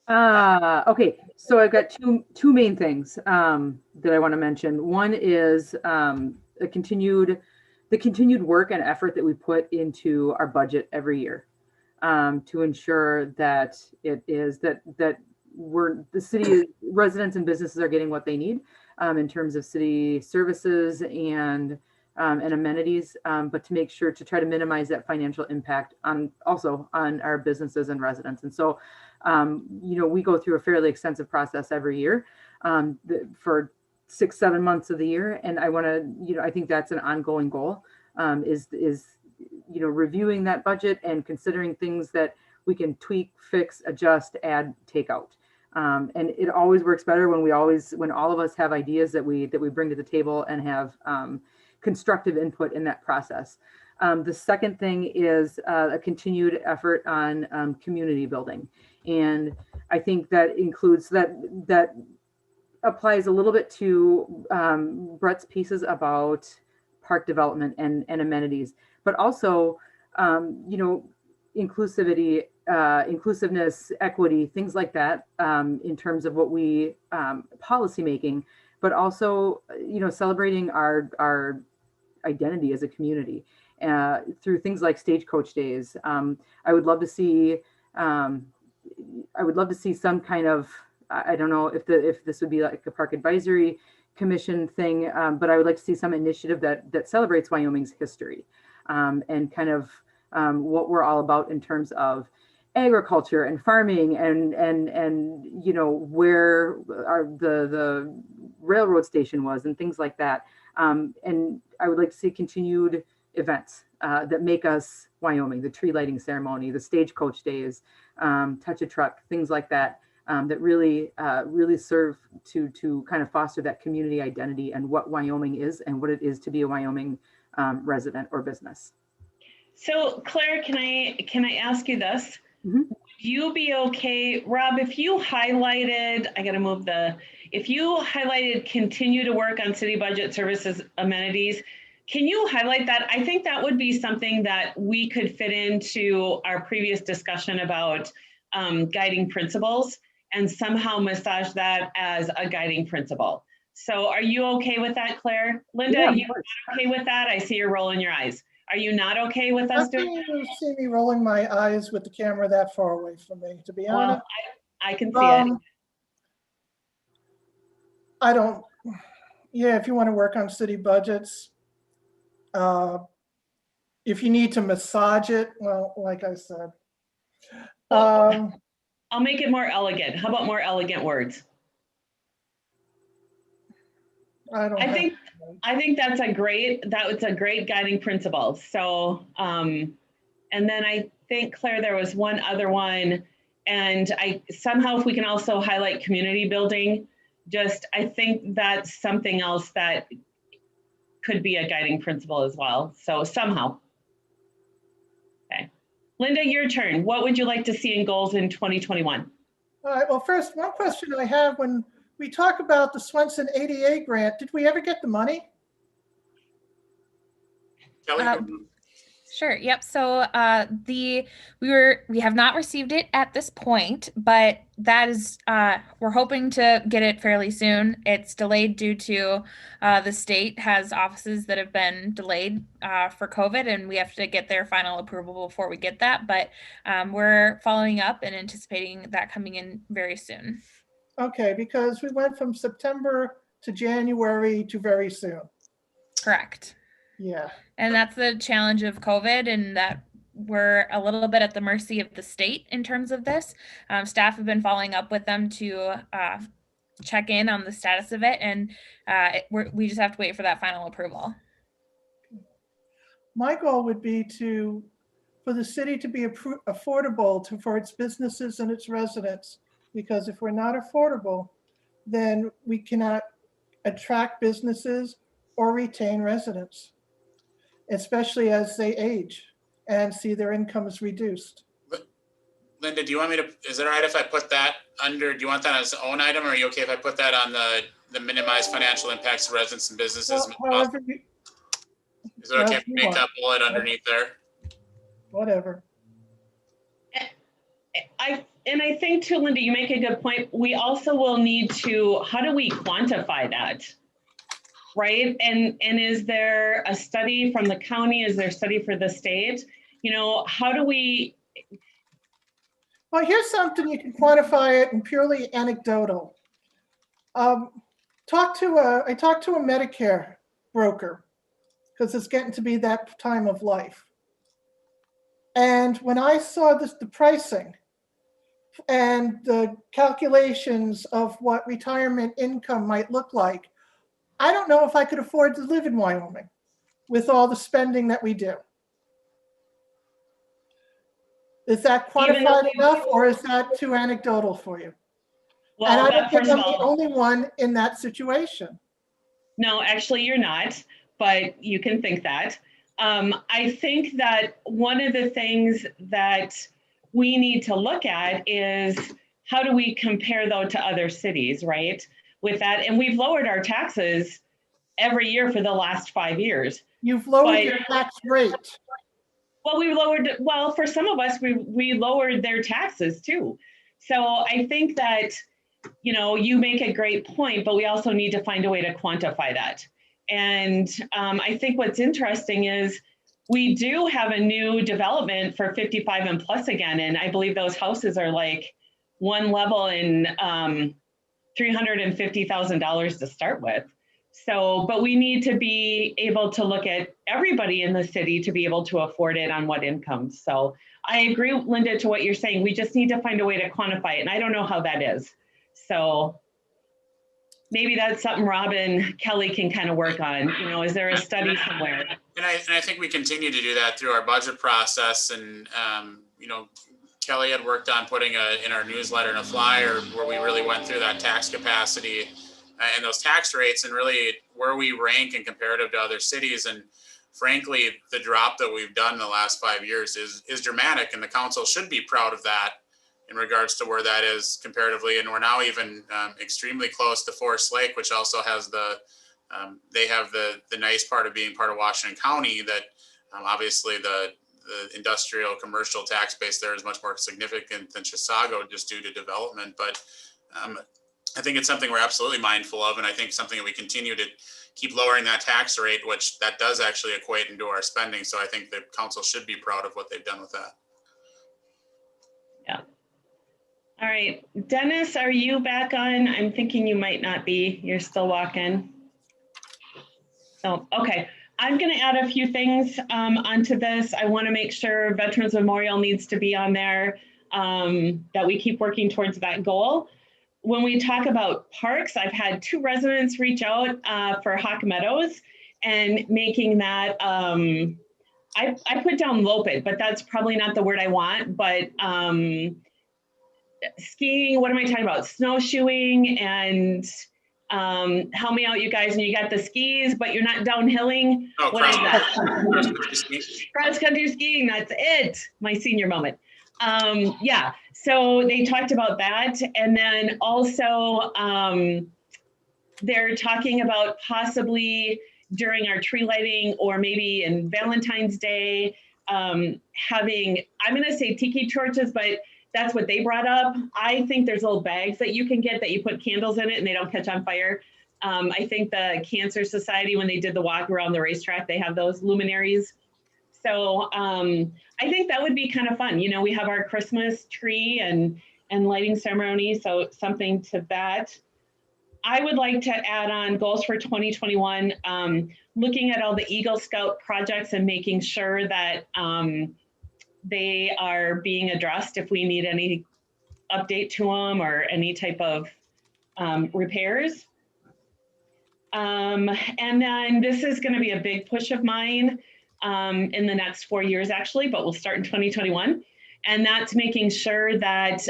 Okay, so I've got two main things that I want to mention. One is the continued work and effort that we put into our budget every year to ensure that the city residents and businesses are getting what they need in terms of city services and amenities, but to make sure to try to minimize that financial impact on our businesses and residents. And so, we go through a fairly extensive process every year for 6-7 months of the year. And I think that's an ongoing goal, is reviewing that budget and considering things that we can tweak, fix, adjust, add, take out. And it always works better when all of us have ideas that we bring to the table and have constructive input in that process. The second thing is a continued effort on community building. And I think that includes that applies a little bit to Brett's pieces about park development and amenities, but also, inclusivity inclusiveness, equity, things like that, in terms of what we policy making, but also, celebrating our identity as a community through things like stagecoach days. I would love to see some kind of, I don't know if this would be like a park advisory commission thing, but I would like to see some initiative that celebrates Wyoming's history, and kind of what we're all about in terms of agriculture and farming, and where the railroad station was and things like that. And I would like to see continued events that make us Wyoming, the tree lighting ceremony, the stagecoach days, touch a truck, things like that, that really serve to kind of foster that community identity and what Wyoming is and what it is to be a Wyoming resident or business. So Claire, can I ask you this? Mhm. Would you be okay, Rob, if you highlighted, if you highlighted continue to work on city budget services amenities, can you highlight that? I think that would be something that we could fit into our previous discussion about guiding principles and somehow massage that as a guiding principle. So are you okay with that, Claire? Linda, Yeah, you okay with that? I see you're rolling your eyes. Are you not okay with us How doing can you see me rolling my eyes with the camera that far away from me, to be Well, honest? I can see it. I don't, yeah, if you want to work on city budgets, if you need to massage it, well, like I said. Well, I'll make it more elegant. How about more elegant words? I think that's a great guiding principle. So, and then I think, Claire, there was one other one, and somehow if we can also highlight community building, I think that's something else that could be a guiding principle as well. So somehow. Okay. Linda, your turn. What would you like to see in goals in 2021? All right, well, first, one question I have, when we talk about the Swenson ADA grant, did we ever get the money? Kelly? Sure. Yep. So we have not received it at this point, but that is we're hoping to get it fairly soon. It's delayed due to the state has offices that have been delayed for COVID, and we have to get their final approval before we get that. But we're following up and anticipating that coming in very soon. Okay, because we went from September to January to very soon. Correct. Yeah. And that's the challenge of COVID, and that we're a little bit at the mercy of the state in terms of this. Staff have been following up with them to check in on the status of it, and we just have to wait for that final approval. My goal would be for the city to be affordable for its businesses and its residents, because if we're not affordable, then we cannot attract businesses or retain residents, especially as they age and see their incomes reduced. Linda, do you want me to, is it all right if I put that under, do you want that as its own item, or are you okay if I put that on the minimize financial impacts to residents and businesses? Well, is it okay if we make that bullet underneath there? Whatever. I think too, Linda, you make a good point. We also will need to, how do we quantify that? Right? And is there a study from the county? Is there a study for the state? How do we? Well, here's something you can quantify it and purely anecdotal. I talked to a Medicare broker, because it's getting to be that time of life. And when I saw the pricing and the calculations of what retirement income might look like, I don't know if I could afford to live in Wyoming with all the spending that we do. Is that quantified enough, or is that too anecdotal for you? Well, and I don't think I'm the only one in that situation. No, actually you're not, but you can think that. I think that one of the things that we need to look at is how do we compare though to other cities, right? With that, and we've lowered our taxes every year for the last 5 years. You've lowered your tax rate. Well, for some of us, we lowered their taxes too. So I think that, you make a great point, but we also need to find a way to quantify that. And I think what's interesting is we do have a new development for 55 and plus again. And I believe those houses are like one level in $350,000 to start with. So, but we need to be able to look at everybody in the city to be able to afford it on what income. So I agree, Linda, to what you're saying. We just need to find a way to quantify it. And I don't know how that is. So maybe that's something Rob and Kelly can kind of work on. Is there a study somewhere? And I think we continue to do that through our budget process. And, Kelly had worked on putting in our newsletter and a flyer where we really went through that tax capacity and those tax rates and really where we rank in comparative to other cities. And frankly, the drop that we've done in the last 5 years is dramatic, and the council should be proud of that in regards to where that is comparatively. And we're now even extremely close to Forest Lake, which also has they have the nice part of being part of Washington County that obviously the industrial commercial tax base there is much more significant than Chisago just due to development. But I think it's something we're absolutely mindful of. And I think something that we continue to keep lowering that tax rate, which that does actually equate into our spending. So I think the council should be proud of what they've done with that. Yeah. All right, Dennis, are you back on? I'm thinking you might not be. You're still walking. Oh, okay. I'm going to add a few things onto this. I want to make sure Veterans Memorial needs to be on there, that we keep working towards that goal. When we talk about parks, I've had 2 residents reach out for Hawk Meadows and making that, I put down loped, but that's probably not the word I want, but skiing, what am I talking about? Snowshoeing and help me out, you guys. And you got the skis, but you're not downhilling. Oh, what is that? Cross Cross-country skiing, that's it. My senior moment. Yeah, so they talked about that. And then also they're talking about possibly during our tree lighting or maybe in Valentine's Day, having, I'm gonna say tiki torches, but that's what they brought up. I think there's little bags that you can get that you put candles in it and they don't catch on fire. I think the Cancer Society, when they did the walk around the racetrack, they have those luminaries. So I think that would be kind of fun. We have our Christmas tree and lighting ceremony, so something to that. I would like to add on goals for 2021, looking at all the Eagle Scout projects and making sure that they are being addressed if we need any update to them or any type of repairs. And then this is going to be a big push of mine in the next 4 years, actually, but we'll start in 2021. And that's making sure that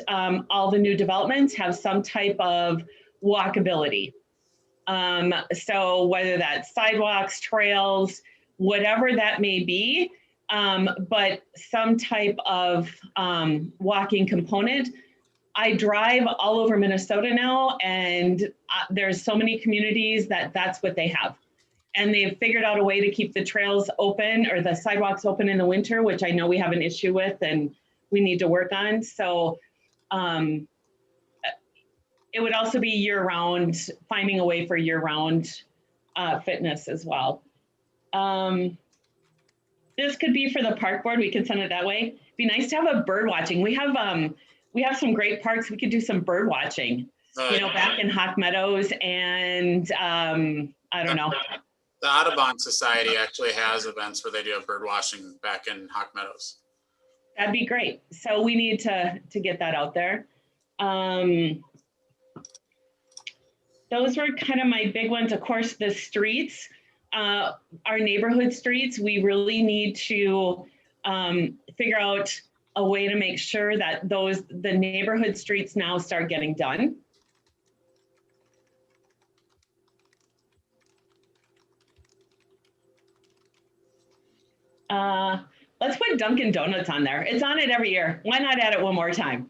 all the new developments have some type of walkability. So whether that's sidewalks, trails, whatever that may be, but some type of walking component. I drive all over Minnesota now, and there's so many communities that's what they have. And they've figured out a way to keep the trails open or the sidewalks open in the winter, which I know we have an issue with and we need to work on. So it would also be year-round, finding a way for year-round fitness as well. This could be for the park board. We can send it that way. It'd be nice to have a bird watching. We have some great parks. We could do some bird watching, back in Hawk Meadows and I don't know. The Audubon Society actually has events where they do have bird watching back in Hawk Meadows. That'd be great. So we need to get that out there. Those were kind of my big ones. Of course, the streets, our neighborhood streets, we really need to figure out a way to make sure that the neighborhood streets now start getting done. Let's put Dunkin' Donuts on there. It's on it every year. Why not add it one more time?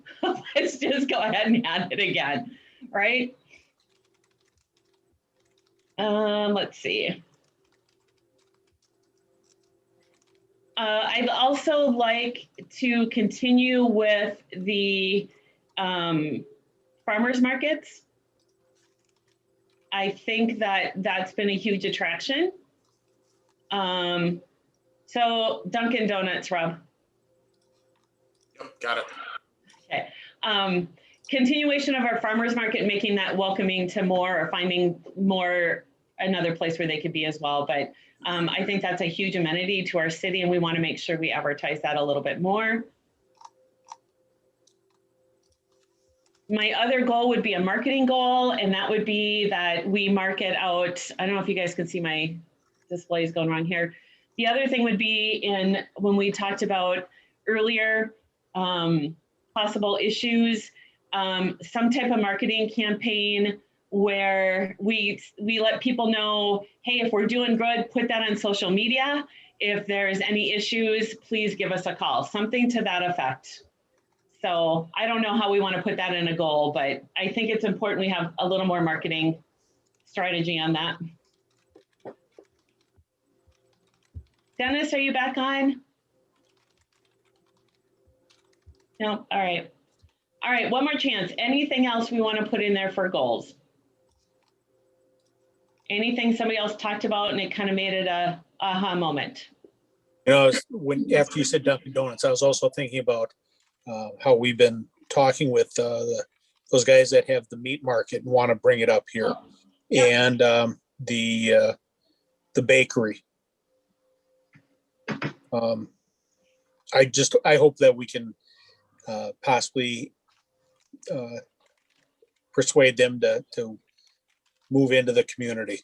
Let's just go ahead and add it again, right? Let's see. I'd also like to continue with the farmers markets. I think that that's been a huge attraction. So Dunkin' Donuts, Rob. Yep, got it. Okay. Continuation of our farmers market, making that welcoming to more, or finding more, another place where they could be as well. But I think that's a huge amenity to our city, and we want to make sure we advertise that a little bit more. My other goal would be a marketing goal, and that would be that we market out. I don't know if you guys can see my displays going wrong here. The other thing would be when we talked about earlier possible issues, some type of marketing campaign where we let people know, hey, if we're doing good, put that on social media. If there's any issues, please give us a call, something to that effect. So I don't know how we want to put that in a goal, but I think it's important we have a little more marketing strategy on that. Dennis, are you back on? No, all right. All right, one more chance. Anything else we want to put in there for goals? Anything somebody else talked about and it kind of made it a aha moment? You know, after you said Dunkin' Donuts, I was also thinking about how we've been talking with those guys that have the meat market and want to bring it up here, and the bakery. I hope that we can possibly persuade them to move into the community.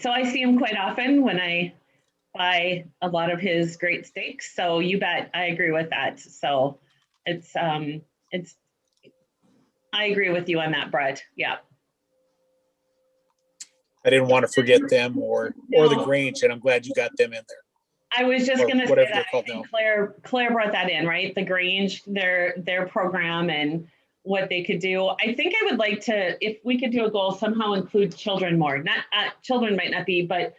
So I see him quite often when I buy a lot of his great steaks. So you bet, I agree with that. So it's I agree with you on that, Brett. Yeah. I didn't want to forget them or the Grange, and I'm glad you got them in there. I was just going to say whatever that they're called now. Claire brought that in, right? The Grange, their program and what they could do. I think I would like to, if we could do a goal, somehow include children more. Not children might not be, but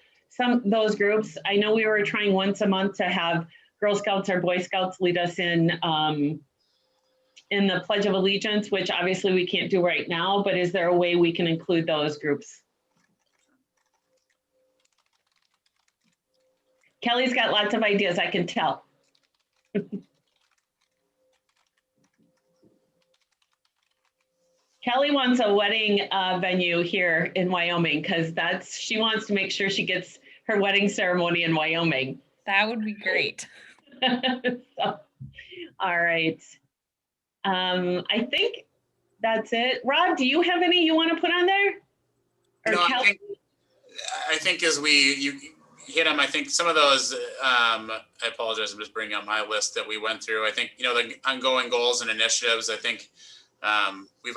those groups. I know we were trying once a month to have Girl Scouts or Boy Scouts lead us in the Pledge of Allegiance, which obviously we can't do right now. But is there a way we can include those groups? Kelly's got lots of ideas, I can tell. Kelly wants a wedding venue here in Wyoming because she wants to make sure she gets her wedding ceremony in Wyoming. That would be great. So, all right. I think that's it. Rob, do you have any you want to put on there? Or No, I think as you hit them, I think some of those, I apologize, I'm just bringing up my list that we went through. I think, the ongoing goals and initiatives, I think we've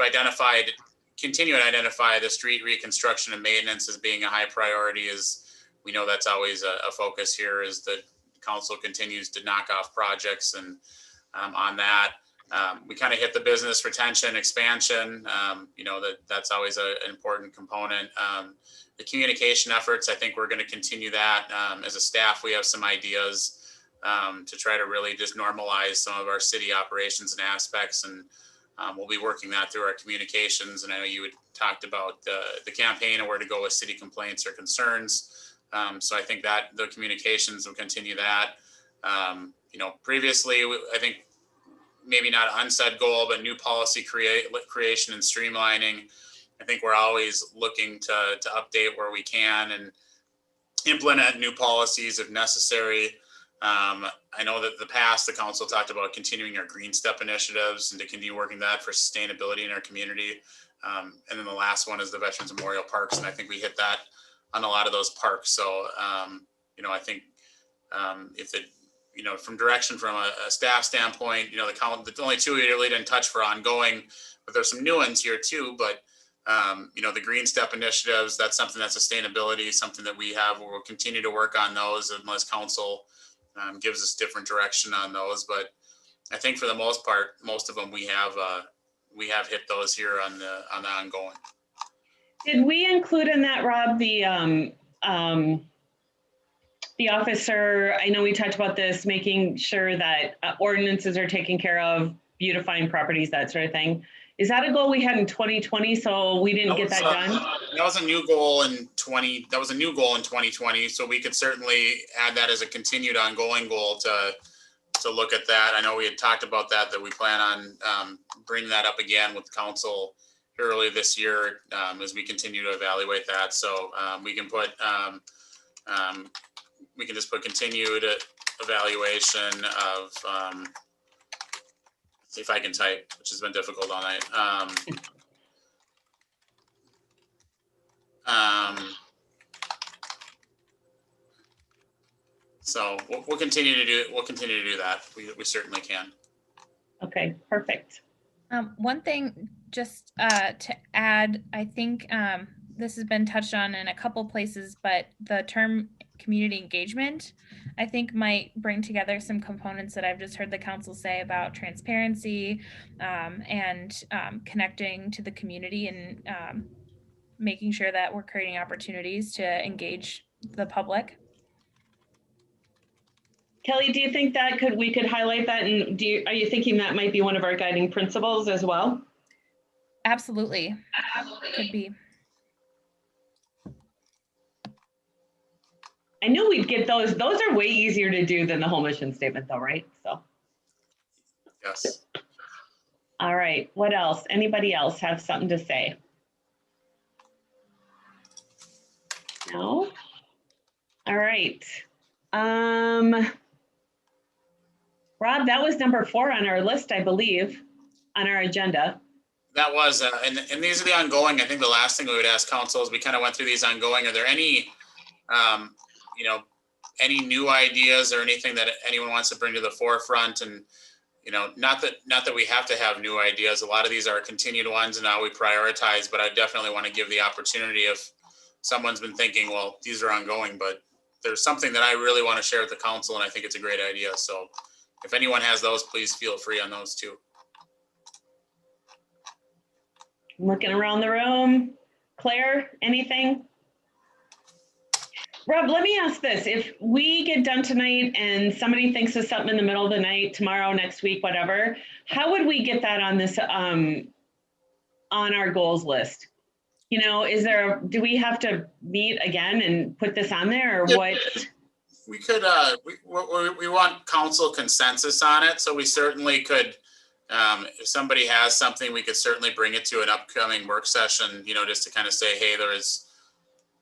continue to identify the street reconstruction and maintenance as being a high priority. As we know, that's always a focus here as the council continues to knock off projects. And on that, we kind of hit the business retention expansion. That's always an important component. The communication efforts, I think we're going to continue that. As a staff, we have some ideas to try to really just normalize some of our city operations and aspects, and we'll be working that through our communications. And I know you had talked about the campaign and where to go with city complaints or concerns. So I think that the communications will continue that. Previously, I think maybe not an unsaid goal, but new policy creation and streamlining. I think we're always looking to update where we can and implement new policies if necessary. I know that in the past, the council talked about continuing our Green Step initiatives and to continue working that for sustainability in our community. And then the last one is the Veterans Memorial Parks. And I think we hit that on a lot of those parks. So, I think if it, from direction from a staff standpoint, the only two we really didn't touch for ongoing, but there's some new ones here too. But the Green Step initiatives, that's something that's sustainability, something that we have. We'll continue to work on those unless council gives us different direction on those. But I think for the most part, most of them we have hit those here on the ongoing. Did we include in that, Rob, the the officer, I know we talked about this, making sure that ordinances are taken care of, beautifying properties, that sort of thing. Is that a goal we had in 2020, so we didn't get that done? That was a new goal in 2020, so we could certainly add that as a continued ongoing goal to look at that. I know we had talked about that we plan on bringing that up again with council early this year as we continue to evaluate that. So we can put we can just put continued evaluation of see if I can type, which has been difficult all night. So we'll continue to do that. We certainly can. Okay, perfect. One thing just to add, I think this has been touched on in a couple places, but the term community engagement, I think might bring together some components that I've just heard the council say about transparency and connecting to the community and making sure that we're creating opportunities to engage the public. Kelly, do you think that we could highlight that, and are you thinking that might be one of our guiding principles as well? Absolutely. Could be. I knew we'd get those. Those are way easier to do than the whole mission statement though, right? So. Yes. All right, what else? Anybody else have something to say? No? All right. Rob, that was number 4 on our list, I believe, on our agenda. That was, and these are the ongoing. I think the last thing we would ask council is we kind of went through these ongoing. Are there any, any new ideas or anything that anyone wants to bring to the forefront? And, not that we have to have new ideas. A lot of these are continued ones and now we prioritize, but I definitely want to give the opportunity if someone's been thinking, well, these are ongoing, but there's something that I really want to share with the council and I think it's a great idea. So if anyone has those, please feel free on those too. Looking around the room. Claire, anything? Rob, let me ask this. If we get done tonight and somebody thinks of something in the middle of the night, tomorrow, next week, whatever, how would we get that on this, on our goals list? Do we have to meet again and put this on there or what? We could, we want council consensus on it. So we certainly could, if somebody has something, we could certainly bring it to an upcoming work session, just to kind of say, hey, there is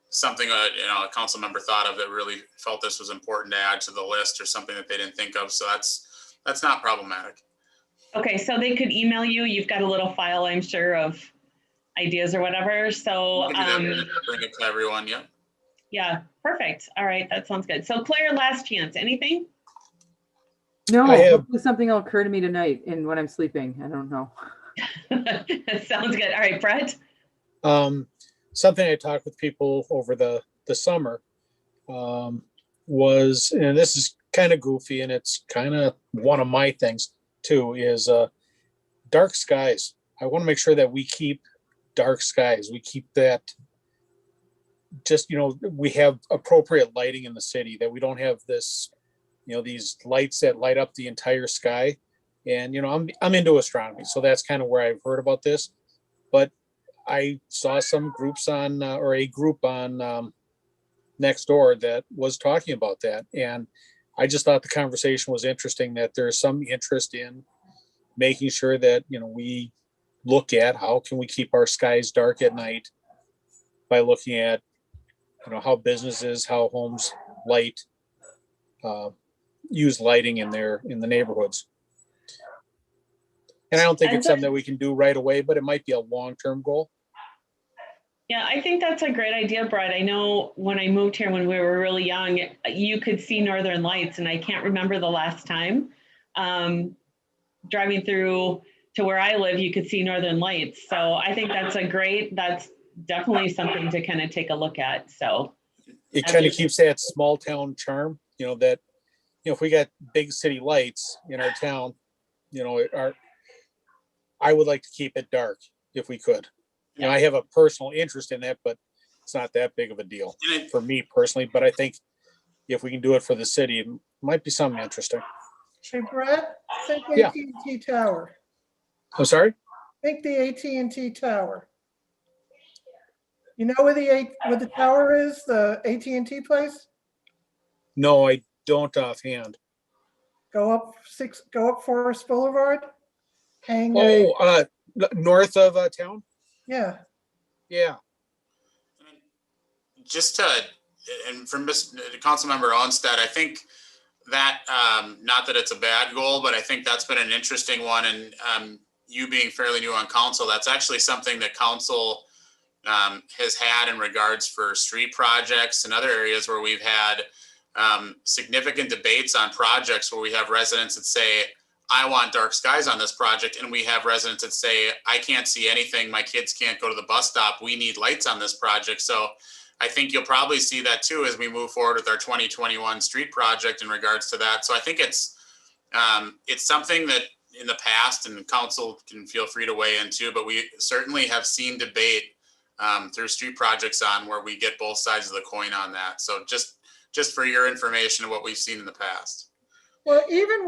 something, a council member thought of that really felt this was important to add to the list or something that they didn't think of. So that's not problematic. Okay. So they could email you. You've got a little file, I'm sure, of ideas or whatever. So bring it to everyone. Yeah. Yeah. Perfect. All right. That sounds good. So Claire, last chance, anything? No, hopefully something will occur to me tonight and when I'm sleeping. I don't know. Sounds good. All right, Brett. Something I talked with people over the summer was, and this is kind of goofy and it's kind of one of my things too, is dark skies. I want to make sure that we keep dark skies. We keep that just, we have appropriate lighting in the city, that we don't have this, these lights that light up the entire sky. And, I'm into astronomy, so that's kind of where I've heard about this. But I saw some groups on, or a group on Nextdoor that was talking about that. And I just thought the conversation was interesting, that there's some interest in making sure that, we look at how can we keep our skies dark at night by looking at, how businesses, how homes light, use lighting in the neighborhoods. And I don't think it's something that we can do right away, but it might be a long-term goal. Yeah, I think that's a great idea, Brett. I know when I moved here when we were really young, you could see northern lights, and I can't remember the last time. Driving through to where I live, you could see northern lights. So I think that's definitely something to kind of take a look at. So it kind of keeps that small town charm, that, if we got big city lights in our town, I would like to keep it dark if we could. I have a personal interest in that, but it's not that big of a deal for me personally. But I think if we can do it for the city, it might be something interesting. Hey, Brett, think Yeah. AT&T Tower. I'm sorry? Think the AT&T Tower. You know where the tower is, the AT&T place? No, I don't offhand. Go up Forest Boulevard, hang, Oh, north of town? yeah. Yeah. Just to, and from Councilmember Onstead, I think that, not that it's a bad goal, but I think that's been an interesting one. And you being fairly new on council, that's actually something that council has had in regards for street projects and other areas where we've had significant debates on projects where we have residents that say, I want dark skies on this project. And we have residents that say, I can't see anything. My kids can't go to the bus stop. We need lights on this project. So I think you'll probably see that too as we move forward with our 2021 street project in regards to that. So I think it's something that in the past, and the council can feel free to weigh in too, but we certainly have seen debate through street projects on where we get both sides of the coin on that. So just for your information of what we've seen in the past. Well, even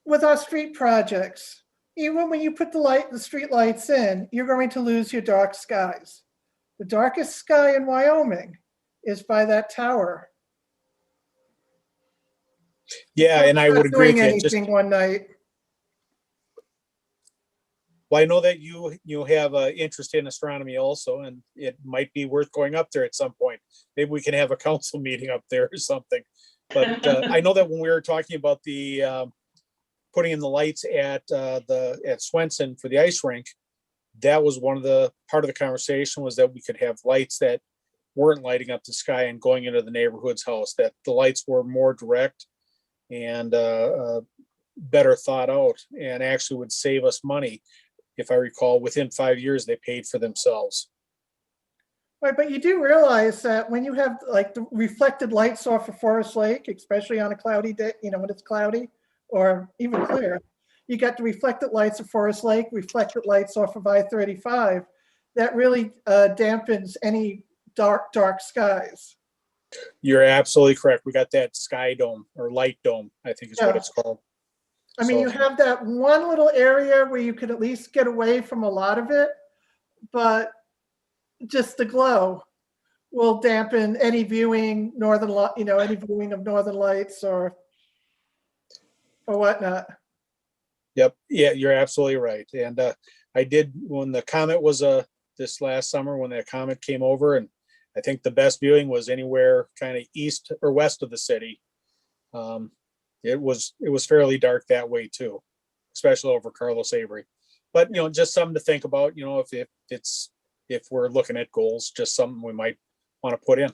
with our street projects, even when you put the street lights in, you're going to lose your dark skies. The darkest sky in Wyoming is by that tower. Yeah, and I would agree Doing with you. anything one night. Well, I know that you have an interest in astronomy also, and it might be worth going up there at some point. Maybe we can have a council meeting up there or something. But I know that when we were talking about the putting in the lights at Swenson for the ice rink, that was one of the part of the conversation was that we could have lights that weren't lighting up the sky and going into the neighborhood's house, that the lights were more direct and better thought out and actually would save us money. If I recall, within 5 years, they paid for themselves. Right, but you do realize that when you have like the reflected lights off of Forest Lake, especially on a cloudy day, when it's cloudy or even clear, you got the reflected lights of Forest Lake, reflected lights off of I-35. That really dampens any dark skies. You're absolutely correct. We got that sky dome or light dome, I think is what it's called. I mean, you have that one little area where you could at least get away from a lot of it, but just the glow will dampen any viewing any viewing of northern lights or whatnot. Yep. Yeah, you're absolutely right. And I did, when the comet was this last summer, when that comet came over, and I think the best viewing was anywhere kind of east or west of the city. It was fairly dark that way too, especially over Carlos Avery. But just something to think about. If we're looking at goals, just something we might want to put in.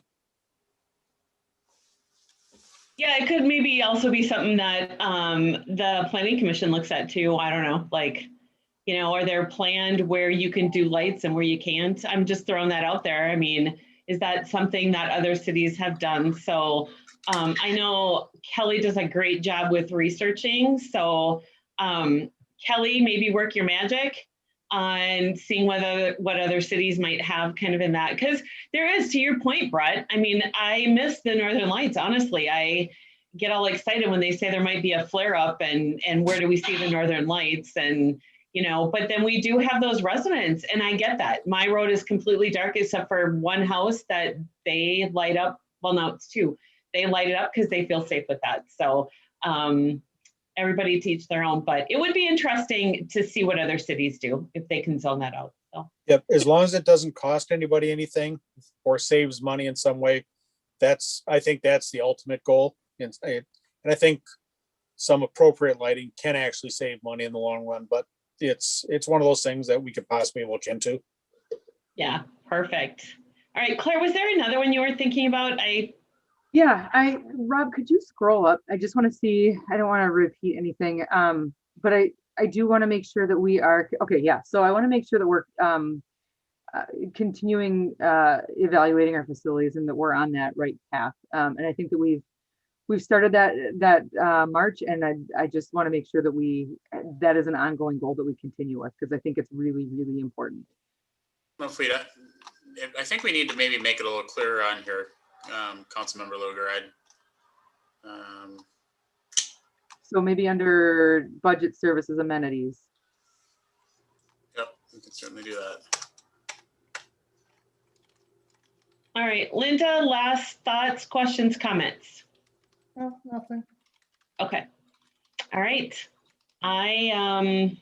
Yeah, it could maybe also be something that the planning commission looks at too. I don't know, are there planned where you can do lights and where you can't? I'm just throwing that out there. I mean, is that something that other cities have done? So I know Kelly does a great job with researching. So Kelly, maybe work your magic on seeing what other cities might have kind of in that. Because there is, to your point, Brett, I mean, I miss the Northern Lights, honestly. I get all excited when they say there might be a flare up and where do we see the Northern Lights? And, but then we do have those residents, and I get that. My road is completely dark except for one house that they light up. Well, no, it's two. They light it up because they feel safe with that. So everybody teach their own, but it would be interesting to see what other cities do if they can zone that out. So. Yep, as long as it doesn't cost anybody anything or saves money in some way, I think that's the ultimate goal. And I think some appropriate lighting can actually save money in the long run, but it's one of those things that we could possibly look into. Yeah, perfect. All right, Claire, was there another one you were thinking about? Yeah, Rob, could you scroll up? I just want to see, I don't want to repeat anything, but I do want to make sure that we are, okay, yeah. So I want to make sure that we're continuing evaluating our facilities and that we're on that right path. And I think that we've started that march, and I just want to make sure that that is an ongoing goal that we continue with, because I think it's really, really important. Frida, I think we need to maybe make it a little clearer on here, Councilmember Luger. So maybe under budget services amenities. Yep, we can certainly do that. All right, Linda, last thoughts, questions, comments? No, nothing. Okay. All right. I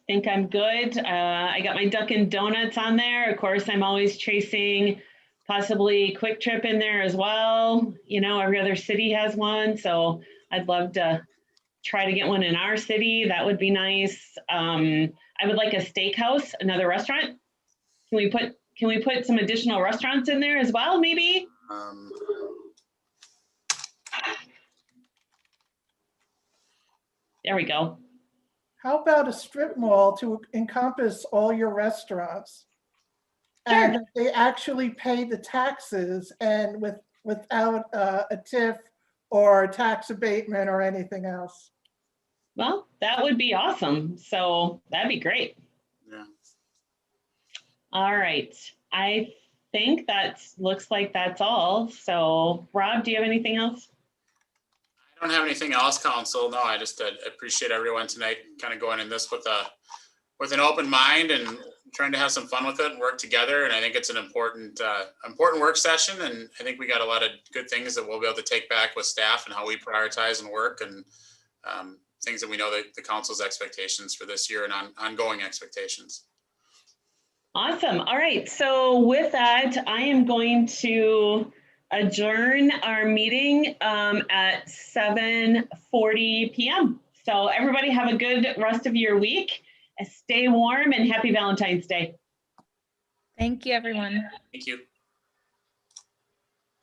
think I'm good. I got my Dunkin' Donuts on there. Of course, I'm always chasing possibly Quick Trip in there as well. You know, every other city has one, so I'd love to try to get one in our city. That would be nice. I would like a steakhouse, another restaurant. Can we put some additional restaurants in there as well, maybe? There we go. How about a strip mall to encompass all your restaurants? Sure. And they actually pay the taxes and without a TIF or tax abatement or anything else. Well, that would be awesome. So that'd be great. Yeah. All right. I think that looks like that's all. So Rob, do you have anything else? I don't have anything else, Council. No, I just appreciate everyone tonight kind of going in this with an open mind and trying to have some fun with it and work together. And I think it's an important work session. And I think we got a lot of good things that we'll be able to take back with staff and how we prioritize and work, and things that we know that the council's expectations for this year and ongoing expectations. Awesome. All right. So with that, I am going to adjourn our meeting at 7:40 p.m. So everybody have a good rest of your week. Stay warm and happy Valentine's Day. Thank you, everyone. Thank you.